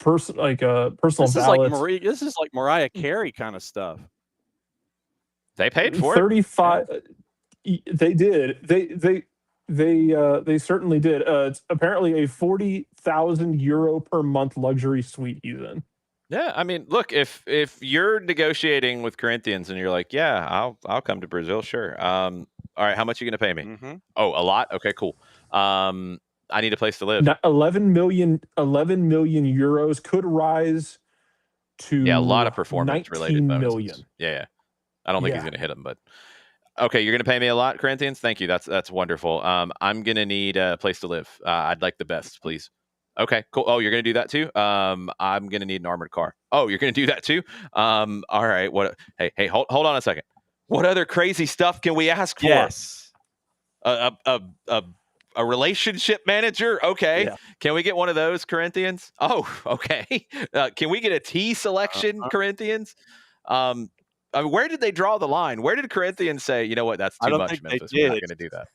ballots. This is like Mariah Carey kind of stuff. They paid for 35. They did. They certainly did. It's apparently a 40,000 euro per month luxury suite he's in. Yeah, I mean, look, if you're negotiating with Corinthians and you're like, yeah, I'll come to Brazil, sure. All right, how much are you going to pay me? Mm-hmm. Oh, a lot? Okay, cool. I need a place to live. 11 million euros could rise to a lot of performance related bonuses. Million. Yeah. I don't think he's going to hit them, but okay, you're going to pay me a lot, Corinthians? Thank you. That's wonderful. I'm going to need a place to live. I'd like the best, please. Okay, cool. Oh, you're going to do that too? I'm going to need an armored car. Oh, you're going to do that too? All right. What? Hey, hold on a second. What other crazy stuff can we ask for? Yes. A relationship manager? Okay. Yeah. Can we get one of those, Corinthians? Oh, okay. Can we get a tea selection, Corinthians? I mean, where did they draw the line? Where did Corinthians say, you know what, that's too much, Memphis. We're not going to do that.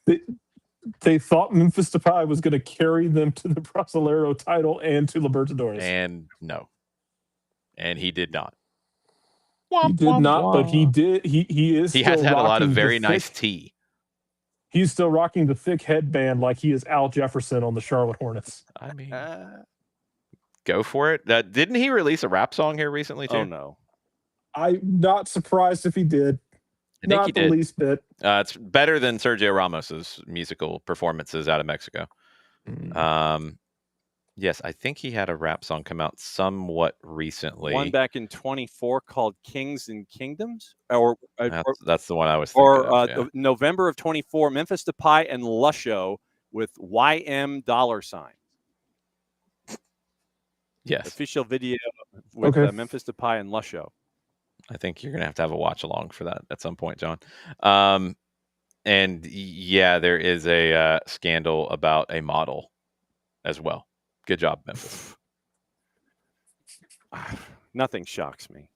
They thought Memphis Depay was going to carry them to the Brasileiro title and to Libertadores. And no. And he did not. He did not, but he did. He is. He has had a lot of very nice tea. He's still rocking the thick headband like he is Al Jefferson on the Charlotte Hornets. I mean, go for it. Didn't he release a rap song here recently too? Oh no. I'm not surprised if he did. I think not he the did. Least bit. It's better than Sergio Ramos's musical performances out of Mexico. Yes, I think he had a rap song come out somewhat recently. One back in 24 called Kings and Kingdoms, or that's the one I was thinking of. Yeah. November of 24, Memphis Depay and Lusho with YM $. Yes. Official video with Memphis Depay and Lusho. I think you're going to have a watch along for that at some point, John. And yeah, there is a scandal about a model as well. Good job, Memphis. Nothing shocks me.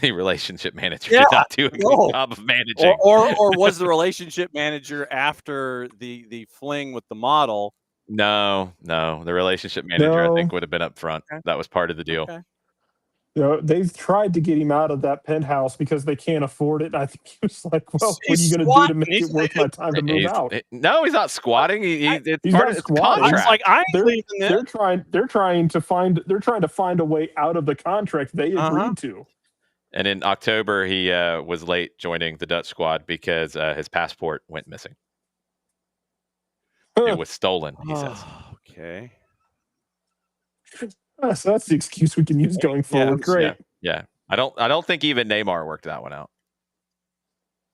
The relationship manager did not do a good job of managing. Or was the relationship manager after the fling with the model? No. The relationship manager, I think, would have been up front. Okay. That was part of the deal. Okay. They've tried to get him out of that penthouse because they can't afford it. I think he was like, well, what are you going to do to make it worth my time to move out? No, he's not squatting. It's part of his contract. It's like, I ain't leaving it. They're trying to find a way out of the contract they agreed to. And in October, he was late joining the Dutch squad because his passport went missing. It was stolen, he says. Okay. So that's the excuse we can use going forward. Great. Yeah. I don't think even Neymar worked that one out.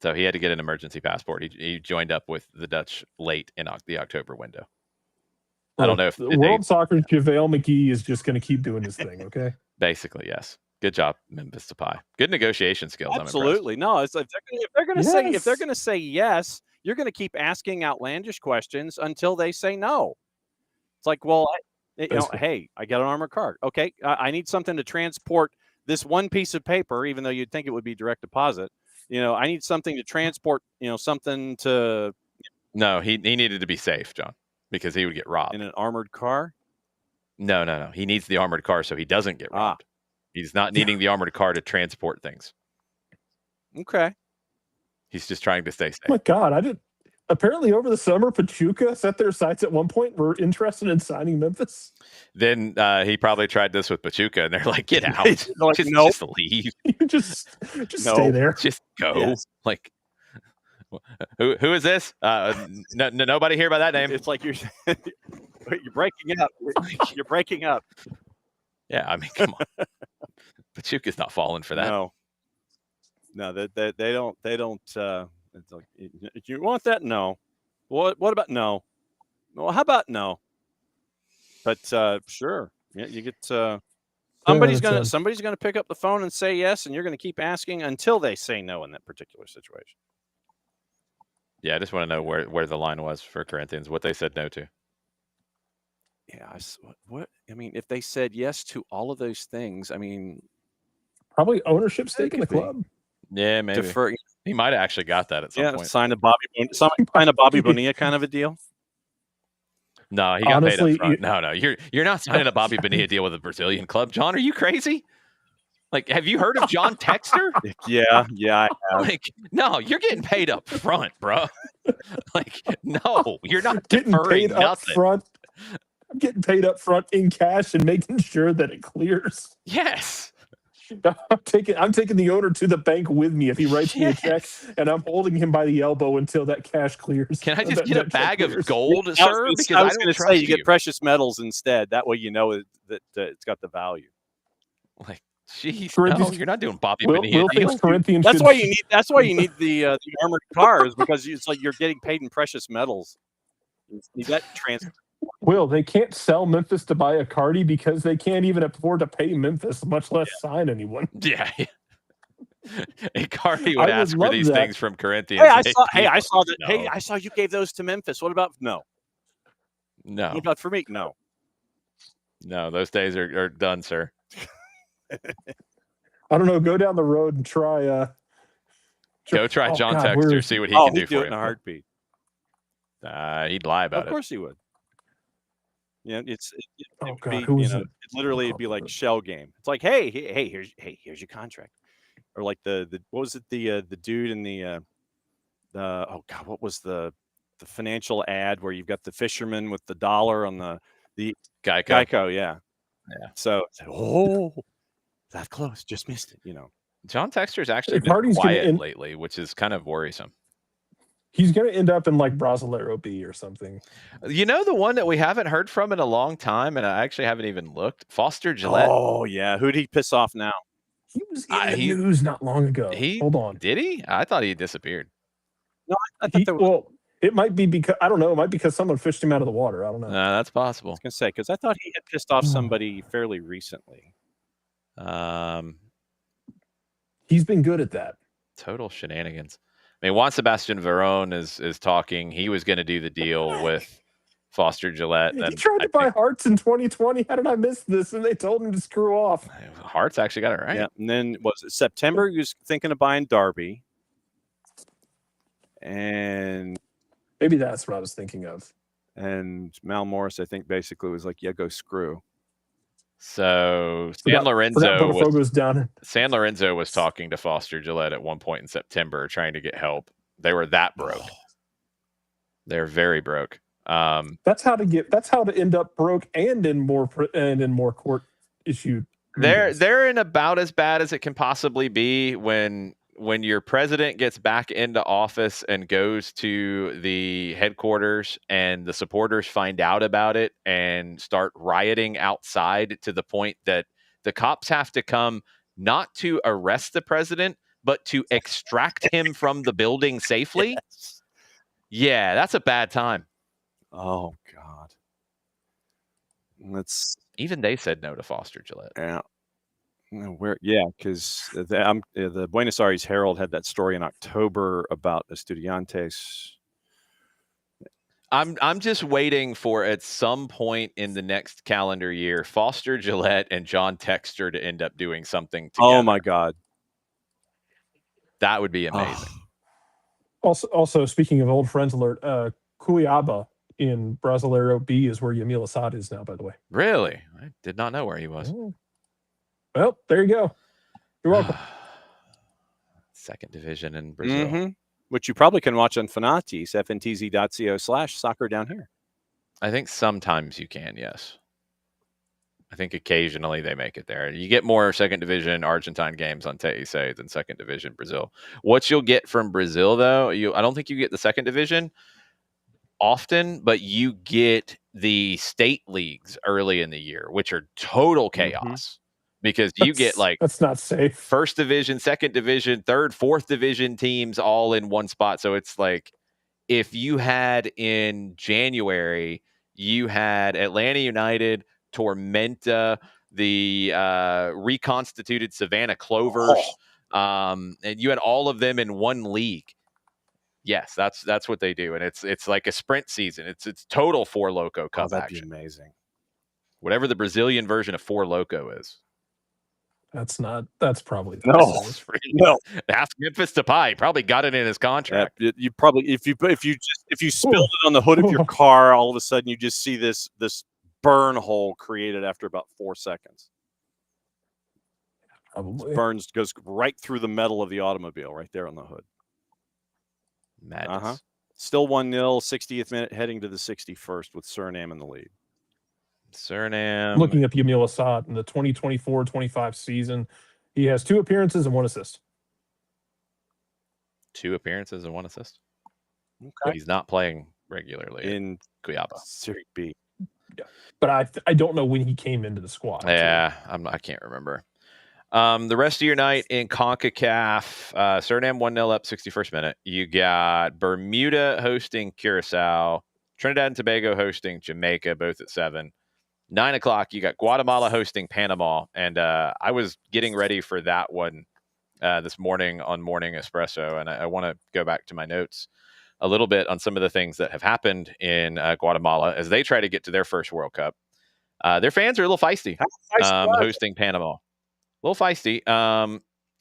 So he had to get an emergency passport. He joined up with the Dutch late in the October window. I don't know if World Soccer's JaVale McGee is just going to keep doing his thing. Okay. Basically, yes. Good job, Memphis Depay. Good negiation skills. Absolutely. No, it's like if they're going to say yes, you're going to keep asking outlandish questions until they say no. It's like, well, hey, I got an armored car. Okay, I need something to transport this one piece of paper, even though you'd think it would be direct deposit. I need something to transport, something to. No, he needed to be safe, John, because he would get robbed. In an armored car? No. He needs the armored car so he doesn't get robbed. He's not needing the armored car to transport things. Okay. He's just trying to stay safe. Oh my God, apparently over the summer, Pachuca set their sights at one point. Were interested in signing Memphis. Then he probably tried this with Pachuca, and they're like, "Get out! Like, just leave. just stay there. Just go." Yes. Like, who is this? Nobody here by that name. It's like you're breaking up. You're breaking up. Yeah, I mean, come on. Pachuca's not falling for that. No, they don't. It's like, you want that? No. What about no? Well, how about no? But sure, yeah, you get somebody's gonna pick up the phone and say yes, and you're gonna keep asking until they say no in that particular situation. Yeah, I just want to know where the line was for Corinthians, what they said no to. Yeah, what I mean, if they said yes to all of those things, I mean, probably ownership stake in the club. Yeah, maybe. He might have actually got that at some point. Sign a Bobby Bonilla kind of a deal. No, he got paid up front. No, you're not signing a Bobby Bonilla deal with a Brazilian club, John. Are you crazy? Like, have you heard of John Textor? Yeah, I have. Like, no, you're getting paid up front, bro. Like, no, you're not getting paid nothing. Up front. I'm getting paid up front in cash and making sure that it clears. Yes. I'm taking the owner to the bank with me if he writes me a check, and I'm holding him by the elbow until that cash clears. Can I just get a bag of gold, sir? I was going to say you get precious metals instead. That way you know that it's got the value. Like, jeez, no, you're not doing Bobby Bonilla deals. That's why you need the armored cars, because it's like you're getting paid in precious metals. You need that transport. Will, they can't sell Memphis to buy a Cardi because they can't even afford to pay Memphis, much less sign anyone. Yeah. A Cardi would ask for these things from Corinthians. Hey, I saw that. No. Hey, I saw you gave those to Memphis. What about no? What about for me? No. No, those days are done, sir. I don't know. Go down the road and try. Go try John Textor. See what he can do for you. In a heartbeat. He'd lie about it. Of course he would. Yeah, it'd be like shell game. It's like, hey, here's your contract, or like the what was it, the dude in the what was the financial ad where you've got the fisherman with the dollar on the Geico, yeah. So that close, just missed it. John Textor's actually been quiet lately, which is kind of worrisome. He's going to end up in like Brasileiro B or something. You know, the one that we haven't heard from in a long time, and I actually haven't even looked, Foster Gillette. Oh, yeah. Who'd he piss off now? He was in the news not long ago. Hold on. Did he? I thought he disappeared. No, I thought there was. Well, it might be because, I don't know, it might be because someone fished him out of the water. I don't know. That's I possible. was going to say, because I thought he had pissed off somebody fairly recently. He's been good at that. Total shenanigans. I mean, Juan Sebastian Verón is talking. He was going to do the deal with Foster Gillette. He tried to buy Hearts in 2020. How did I miss this? And they told him to screw off. Hearts actually got it right. Yeah, and then was it September? He was thinking of buying Derby, and maybe that's what I was thinking of. And Mal Morris, I think, basically was like, "Yeah, go screw." So San Lorenzo was talking to Foster Gillette at one point in September, trying to get help. They were that broke. They're very broke. That's how to end up broke and in more court issued. They're in about as bad as it can possibly be when your president gets back into office and goes to the headquarters and the supporters find out about it and start rioting outside to the point that the cops have to come not to arrest the president, but to extract him from the building safely. Yes. Yeah, that's a bad time. Oh, God. Even they said no to Foster Gillette. Yeah. Because the Buenos Aires Herald had that story in October about Estudiantes. I'm just waiting for, at some point in the next calendar year, Foster Gillette and John Texter to end up doing something together. Oh my God, that would be amazing. Also, speaking of old friends alert, Cuiabá in Brasileiro B is where Yamil Assad is now. By the way, really, I did not know where he was. Oh. Well, there you go. You're welcome. Second division in Brazil. Mm-hmm. Which you probably can watch on Fanati's, fntz.co/soccer down here. I think sometimes you can, yes. I think occasionally they make it there. You get more second division Argentine games on TIC than second division Brazil. What you'll get from Brazil, though, I don't think you get the second division often, but you get the state leagues early in the year, which are total chaos. Mm-hmm. Because you get that's not safe. First division, second division, third, fourth division teams all in one spot. So it's like if you had in January, you had Atlanta United, Tormenta, the reconstituted Savannah Clovers, and you had all of them in one league. Yes, that's what they do, and it's like a sprint season. It's total Four Loco Cup that'd action. Be amazing. Whatever the Brazilian version of Four Loco is. That's probably no. Ask Memphis Depay. Probably got it in his contract. You probably if you spilled it on the hood of your car, all of a sudden you just see this burn hole created after about 4 seconds. Probably goes right through the metal of the automobile, right there on the hood. Madness. Still 1-0, 60th minute, heading to the 61st with Suriname in the lead. Suriname. Looking at Yamil Assad in the 2024-25 season, he has 2 appearances and 1 assist. 2 appearances and 1 assist. Okay. He's not playing regularly in Cuiabá. Serie B. Yeah, but I don't know when he came into the squad. Yeah, I can't remember. The rest of your night in CONCACAF, Suriname 1-0 up, 61st minute. You got Bermuda hosting Curacao, Trinidad and Tobago hosting Jamaica, both at 7. 9 o'clock, you got Guatemala hosting Panama, and I was getting ready for that one this morning on Morning Espresso, and I want to go back to my notes a little bit on some of the things that have happened in Guatemala as they try to get to their first World Cup. Their fans are a little feisty, hosting Panama. A little feisty.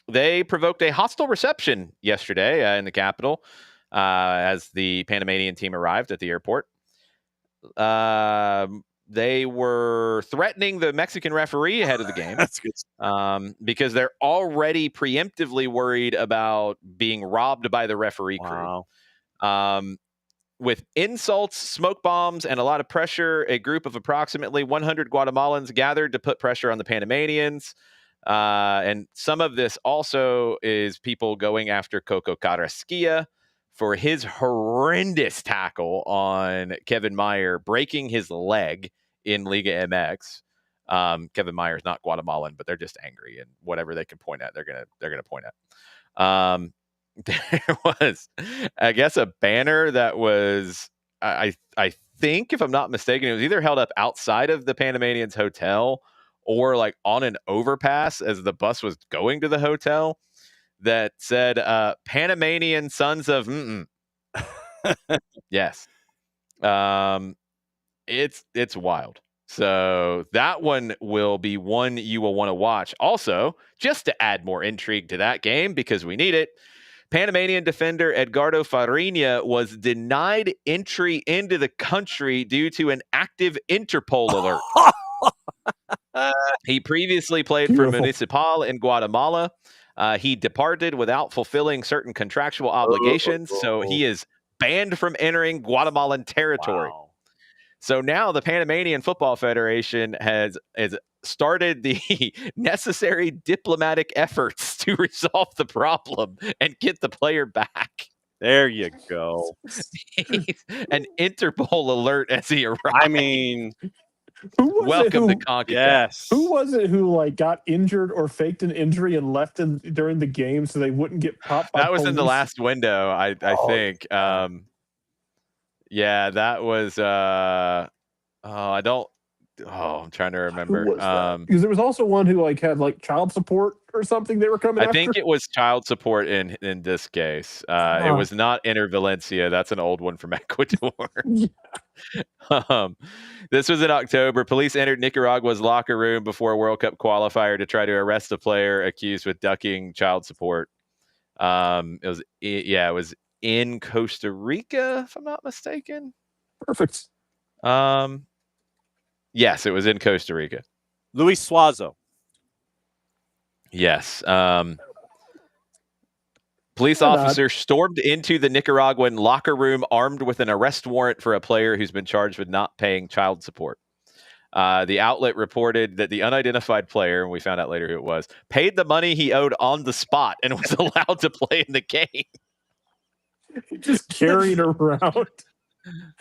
They provoked a hostile reception yesterday in the capital as the Panamanian team arrived at the airport. They were threatening the Mexican referee ahead of the game. That's good. Because they're already preemptively worried about being robbed by the referee crew. Wow. With insults, smoke bombs, and a lot of pressure, a group of approximately 100 Guatemalans gathered to put pressure on the Panamanians. And some of this also is people going after Coco Carrasquilla for his horrendous tackle on Kevin Meyer, breaking his leg in Liga MX. Kevin Meyer's not Guatemalan, but they're just angry, and whatever they can point at, they're gonna point at. There was, I guess, a banner that was, I think, if I'm not mistaken, it was either held up outside of the Panamanians hotel or like on an overpass as the bus was going to the hotel that said, Panamanian sons of yes. It's wild. So that one will be one you will want to watch. Also, just to add more intrigue to that game, because we need it, Panamanian defender Edgardo Farinha was denied entry into the country due to an active Interpol alert. He previously played for Municipal in Guatemala. He departed without fulfilling certain contractual obligations, so he is banned from entering Guatemalan territory. Wow. So now the Panamanian Football Federation has started the necessary diplomatic efforts to resolve the problem and get the player back. There you go. An Interpol alert as he arrived. I mean, welcome to CONCACAF. Yes. Who was it who like got injured or faked an injury and left during the game so they wouldn't get popped by That was in the police? last window, I think. Yeah, that was I'm trying to remember. Because there was also one who like had like child support or something they were coming I after. think it was child support in this case. It was not Inter Valencia. That's an old one from Ecuador. This was in October. Police entered Nicaragua's locker room before a World Cup qualifier to try to arrest a player accused with ducking child support. It was in Costa Rica, if I'm not mistaken. Perfect. Yes, it was in Costa Rica. Luis Suazo. Yes. Police officers stormed into the Nicaraguan locker room armed with an arrest warrant for a player who's been charged with not paying child support. The outlet reported that the unidentified player, and we found out later who it was, paid the money he owed on the spot and was allowed to play in the game. Just carrying around.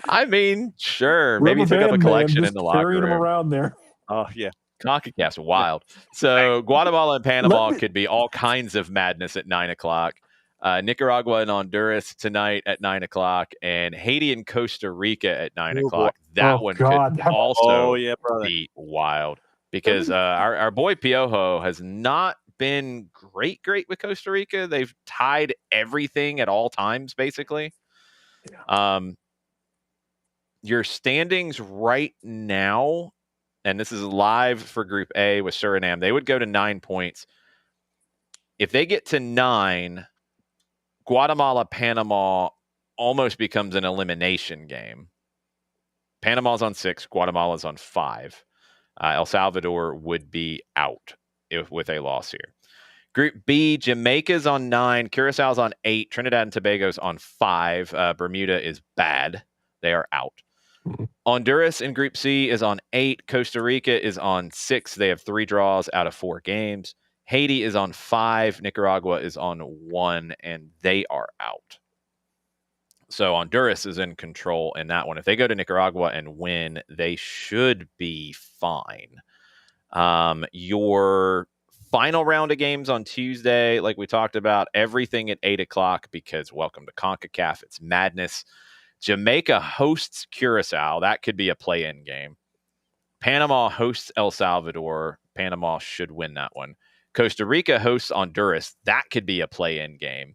I mean, sure. Maybe he took up a collection in the locker carrying room. Him around there. Oh, yeah. CONCACAF's wild. So Guatemala and Panama could be all kinds of madness at 9 o'clock. Nicaragua and Honduras tonight at 9 o'clock, and Haiti and Costa Rica at 9 o'clock. That one could also be wild because our boy Piojo has not been great with Costa Rica. They've tied everything at all times, basically. Your standings right now, and this is live for Group A with Suriname, they would go to 9 points. If they get to 9, Guatemala, Panama almost becomes an elimination game. Panama's on 6, Guatemala's on 5. El Salvador would be out with a loss here. Group B, Jamaica's on 9, Curaçao's on 8, Trinidad and Tobago's on 5. Bermuda is bad. They are out. Honduras in Group C is on 8. Costa Rica is on 6. They have 3 draws out of 4 games. Haiti is on 5. Nicaragua is on 1, and they are out. So Honduras is in control in that one. If they go to Nicaragua and win, they should be fine. Your final round of games on Tuesday, like we talked about, everything at 8 o'clock because welcome to CONCACAF. It's madness. Jamaica hosts Curaçao. That could be a play-in game. Panama hosts El Salvador. Panama should win that one. Costa Rica hosts Honduras. That could be a play-in game.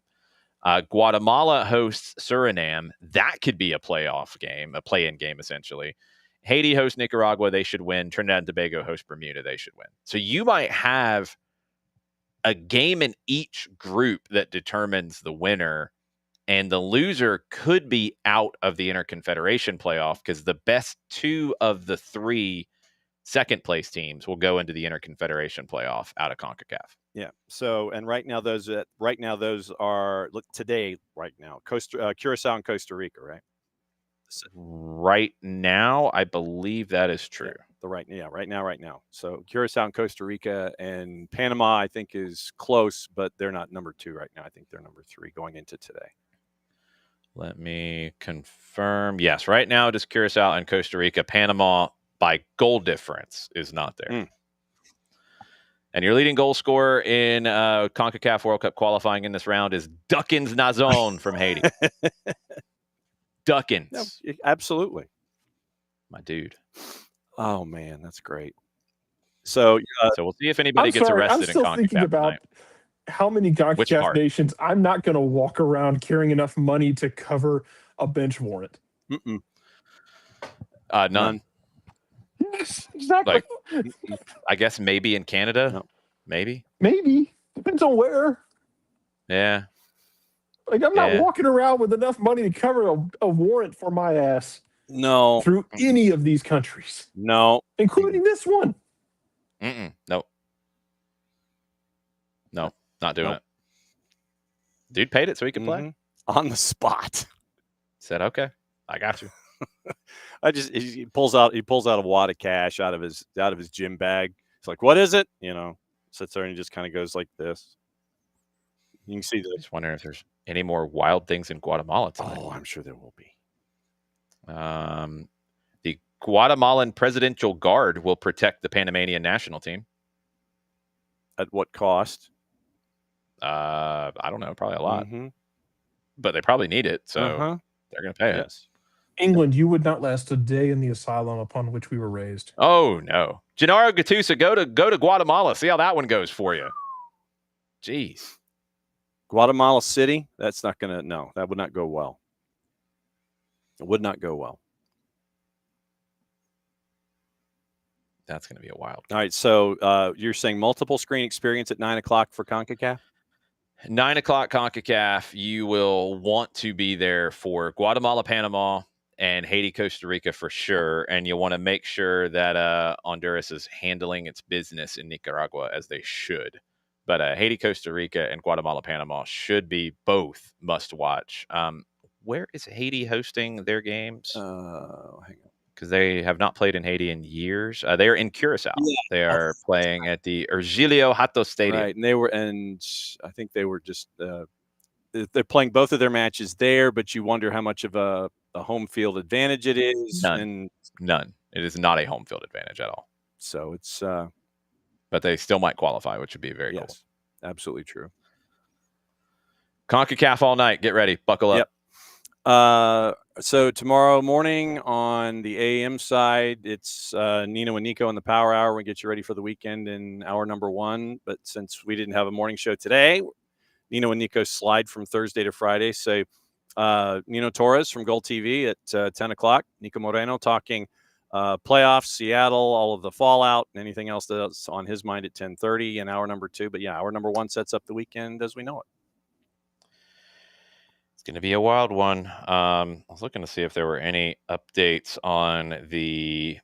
Guatemala hosts Suriname. That could be a playoff game, a play-in game, essentially. Haiti hosts Nicaragua. They should win. Trinidad and Tobago hosts Bermuda. They should win. So you might have a game in each group that determines the winner, and the loser could be out of the Interconfederation playoff because the best 2 of the 3 second-place teams will go into the Interconfederation playoff out of CONCACAF. Yeah. So, and right now those are Curaçao and Costa Rica, right? Right now, I believe that is true. Yeah, right now. So Curaçao and Costa Rica, and Panama, I think, is close, but they're not number 2 right now. I think they're number 3 going into today. Let me confirm. Yes, right now it is Curacao and Costa Rica. Panama by goal difference is not there. Mm. And your leading goal scorer in CONCACAF World Cup qualifying in this round is Duckins Nazon from Haiti. Duckins. No, absolutely. My dude. Oh, man, that's great. So So we'll see if anybody I'm gets sorry, I'm arrested in still CONCACAF thinking about tonight. how many Which CONCACAF part? nations. I'm not going to walk around carrying enough money to cover a bench warrant. mm-mm, None. none. Yes, exactly. Like, I guess maybe in Canada. No. Maybe. Maybe. Depends on where. Yeah. Like, I'm not Yeah. walking around with enough money to cover a warrant for my ass No. through any of these countries, No. including this one. Nope. No, not doing Nope. it. Dude paid it so he could play. Mm-hmm. On the spot. Said, okay, I got you. He pulls out a wad of cash out of his gym bag. It's like, what is it? Sits there and he just kind of goes like this. You can see I just wondering if there's any more wild things in Guatemala tonight. Oh, I'm sure there will be. The Guatemalan Presidential Guard will protect the Panamanian national team. At what cost? I don't know, probably a lot. Mm-hmm. But they probably need it, so they're going to pay it. Yes. England, you would not last a day in the asylum upon which we were raised. Oh no, Gennaro Gattuso, go to Guatemala. See how that one goes for you. Jeez, Guatemala City. That's not gonna. No, that would not go well. It would not go well. that's going to be a wild. All right. So you're saying multiple screen experience at 9:00 for CONCACAF? 9 o'clock CONCACAF, you will want to be there for Guatemala, Panama, and Haiti, Costa Rica for sure. And you want to make sure that Honduras is handling its business in Nicaragua as they should. But Haiti, Costa Rica, and Guatemala, Panama should be both must watch. Where is Haiti hosting their games? Hang on. Because they have not played in Haiti in years. They are in Curacao. Yeah. They are Playing at the Ergilio Hato Stadium. Right, and I think they were just they're playing both of their matches there, but you wonder how much of a home field advantage it is. None. It is not a home field advantage at all. So it's but they still might qualify, which would be very cool. Absolutely true. CONCACAF all night. Get ready. Buckle up. Yep. So tomorrow morning on the AM side, it's Nino and Nico in the Power Hour. We get you ready for the weekend in hour number 1. But since we didn't have a morning show today, Nino and Nico slide from Thursday to Friday. So Nino Torres from Gold TV at 10 o'clock. Nico Moreno talking playoffs, Seattle, all of the fallout, and anything else that's on his mind at 10:30 in hour number 2. But yeah, hour number 1 sets up the weekend as we know it. Going to be a wild one. I was looking to see if there were any updates on the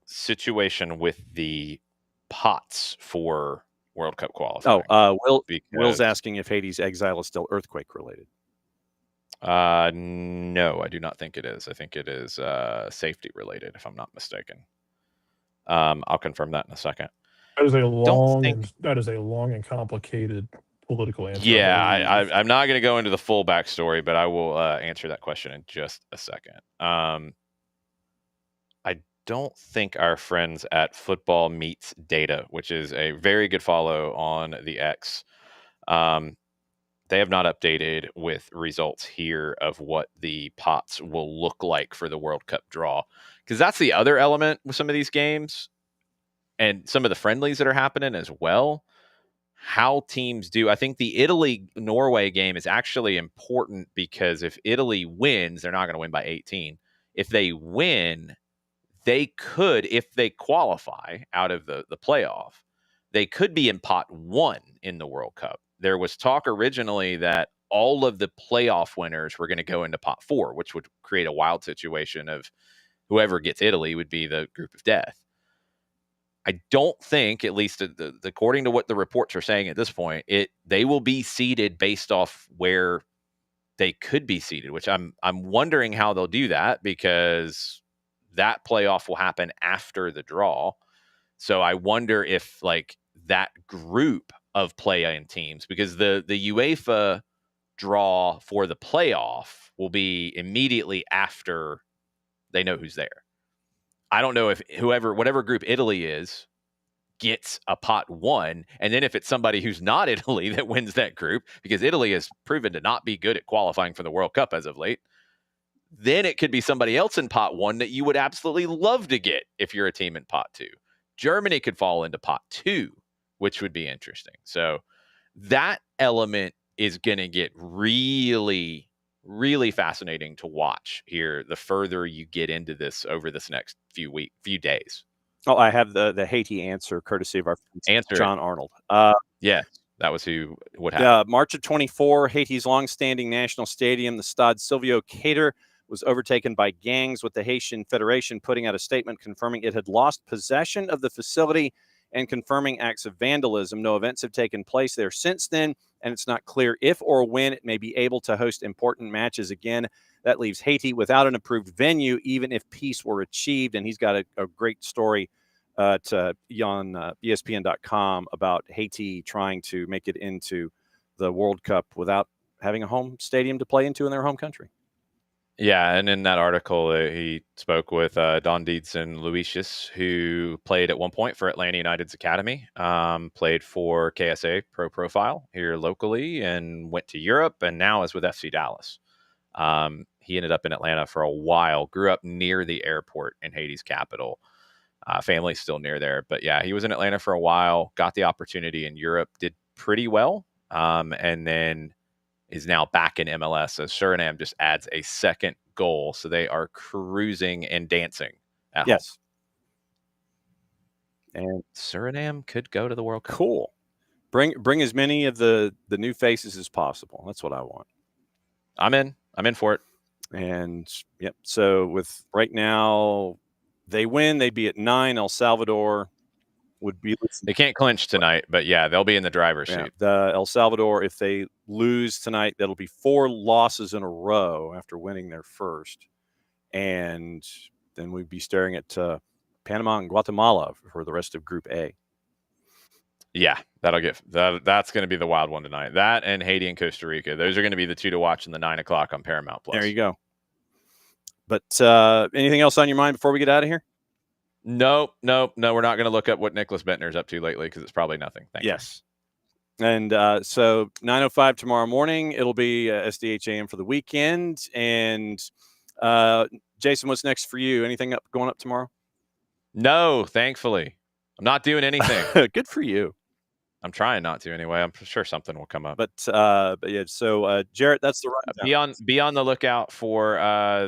situation with the pots for World Cup qualifying. Will's asking if Haiti's exile is still earthquake related. No, I do not think it is. I think it is safety related, if I'm not mistaken. I'll confirm that in a second. That is a long and complicated political answer. Yeah, I'm not going to go into the full backstory, but I will answer that question in just a second. I don't think our friends at Football Meets Data, which is a very good follow on the X, they have not updated with results here of what the pots will look like for the World Cup draw. Because that's the other element with some of these games and some of the friendlies that are happening as well. How teams do. I think the Italy-Norway game is actually important because if Italy wins, they're not going to win by 18. If they win, they could, if they qualify out of the playoff, they could be in pot 1 in the World Cup. There was talk originally that all of the playoff winners were going to go into pot 4, which would create a wild situation of whoever gets Italy would be the group of death. I don't think, at least according to what the reports are saying at this point, they will be seeded based off where they could be seeded, which I'm wondering how they'll do that because that playoff will happen after the draw. So I wonder if like that group of play-in teams, because the UEFA draw for the playoff will be immediately after they know who's there. I don't know if whatever group Italy is gets a pot 1, and then if it's somebody who's not Italy that wins that group, because Italy has proven to not be good at qualifying for the World Cup as of late, then it could be somebody else in pot 1 that you would absolutely love to get if you're a team in pot 2. Germany could fall into pot 2, which would be interesting. So that element is going to get really, really fascinating to watch here the further you get into this over this next few days. Oh, I have the Haiti answer, courtesy of our friend John Arnold. Yeah, that was who would have. March of 24, Haiti's longstanding national stadium, the Stade Silvio Cater, was overtaken by gangs, with the Haitian Federation putting out a statement confirming it had lost possession of the facility and confirming acts of vandalism. No events have taken place there since then, and it's not clear if or when it may be able to host important matches again. That leaves Haiti without an approved venue, even if peace were achieved. And he's got a great story on ESPN.com about Haiti trying to make it into the World Cup without having a home stadium to play into in their home country. Yeah, and in that article, he spoke with Don Deedson Luicius, who played at one point for Atlanta United's academy, played for KSA Pro Profile here locally, and went to Europe, and now is with FC Dallas. He ended up in Atlanta for a while, grew up near the airport in Haiti's capital. Family's still near there. But yeah, he was in Atlanta for a while, got the opportunity in Europe, did pretty well, and then is now back in MLS. So Suriname just adds a second goal. So they are cruising and dancing at home. And Suriname could go to the World Cup. Cool. Bring as many of the new faces as possible. That's what I want. I'm in for it. And yep. So with right now, they win, they'd be at 9. El Salvador would be. They can't clinch tonight, but yeah, they'll be in the driver's seat. The El Salvador, if they lose tonight, that'll be 4 losses in a row after winning their first, and then we'd be staring at Panama and Guatemala for the rest of Group A. Yeah, that's going to be the wild one tonight. That and Haiti and Costa Rica. Those are going to be the 2 to watch in the 9 o'clock on Paramount Plus. There you go. But anything else on your mind before we get out of here? No. We're not going to look up what Nicholas Bentner's up to lately because it's probably nothing. Thank you. And so 9:05 tomorrow morning, it'll be SDH AM for the weekend. And Jason, what's next for you? Anything going up tomorrow? No, thankfully. I'm not doing anything. Good for you. I'm trying not to anyway. I'm sure something will come up. But yeah, so Jarrett, that's the rundown. Be on the lookout for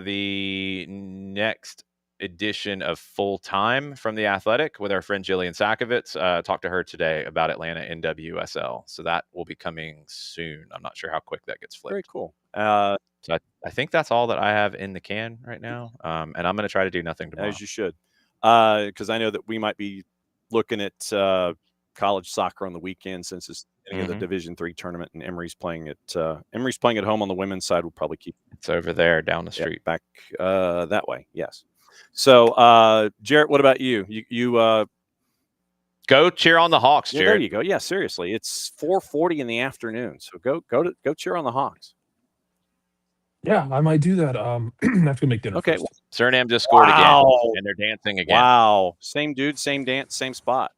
the next edition of Full Time from The Athletic with our friend Jillian Sakovitz. Talked to her today about Atlanta NWSL. So that will be coming soon. I'm not sure how quick that gets flipped. Very cool. So I think that's all that I have in the can right now. And I'm going to try to do nothing tomorrow. As you should. Because I know that we might be looking at college soccer on the weekend since it's the Division III tournament, and Emory's playing at home on the women's side. We'll probably keep it's over there down the street, back that way. Yes. So Jarrett, what about you? You go cheer on the Hawks, Jarrett. There you go. Yeah, seriously, it's 4:40 in the afternoon, so go cheer on the Hawks. Yeah, I might do that. I have to make dinner. Okay. First. Suriname just scored again, and they're dancing again. Wow. Same dude, same dance, same spot.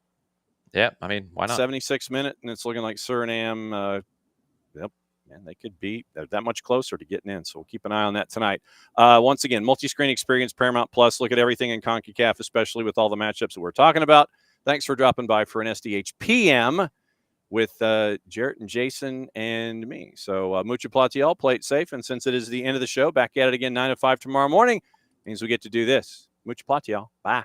Yeah, I mean, why not? 76 minute, and it's looking like Suriname. Yep, man, they could be that much closer to getting in. So we'll keep an eye on that tonight. Once again, multi-screen experience, Paramount Plus. Look at everything in CONCACAF, especially with all the matchups that we're talking about. Thanks for dropping by for an SDH PM with Jarrett and Jason and me. So mucho platiel, play it safe. And since it is the end of the show, back at it again 9 to 5 tomorrow morning, means we get to do this. Mucho platiel. Bye.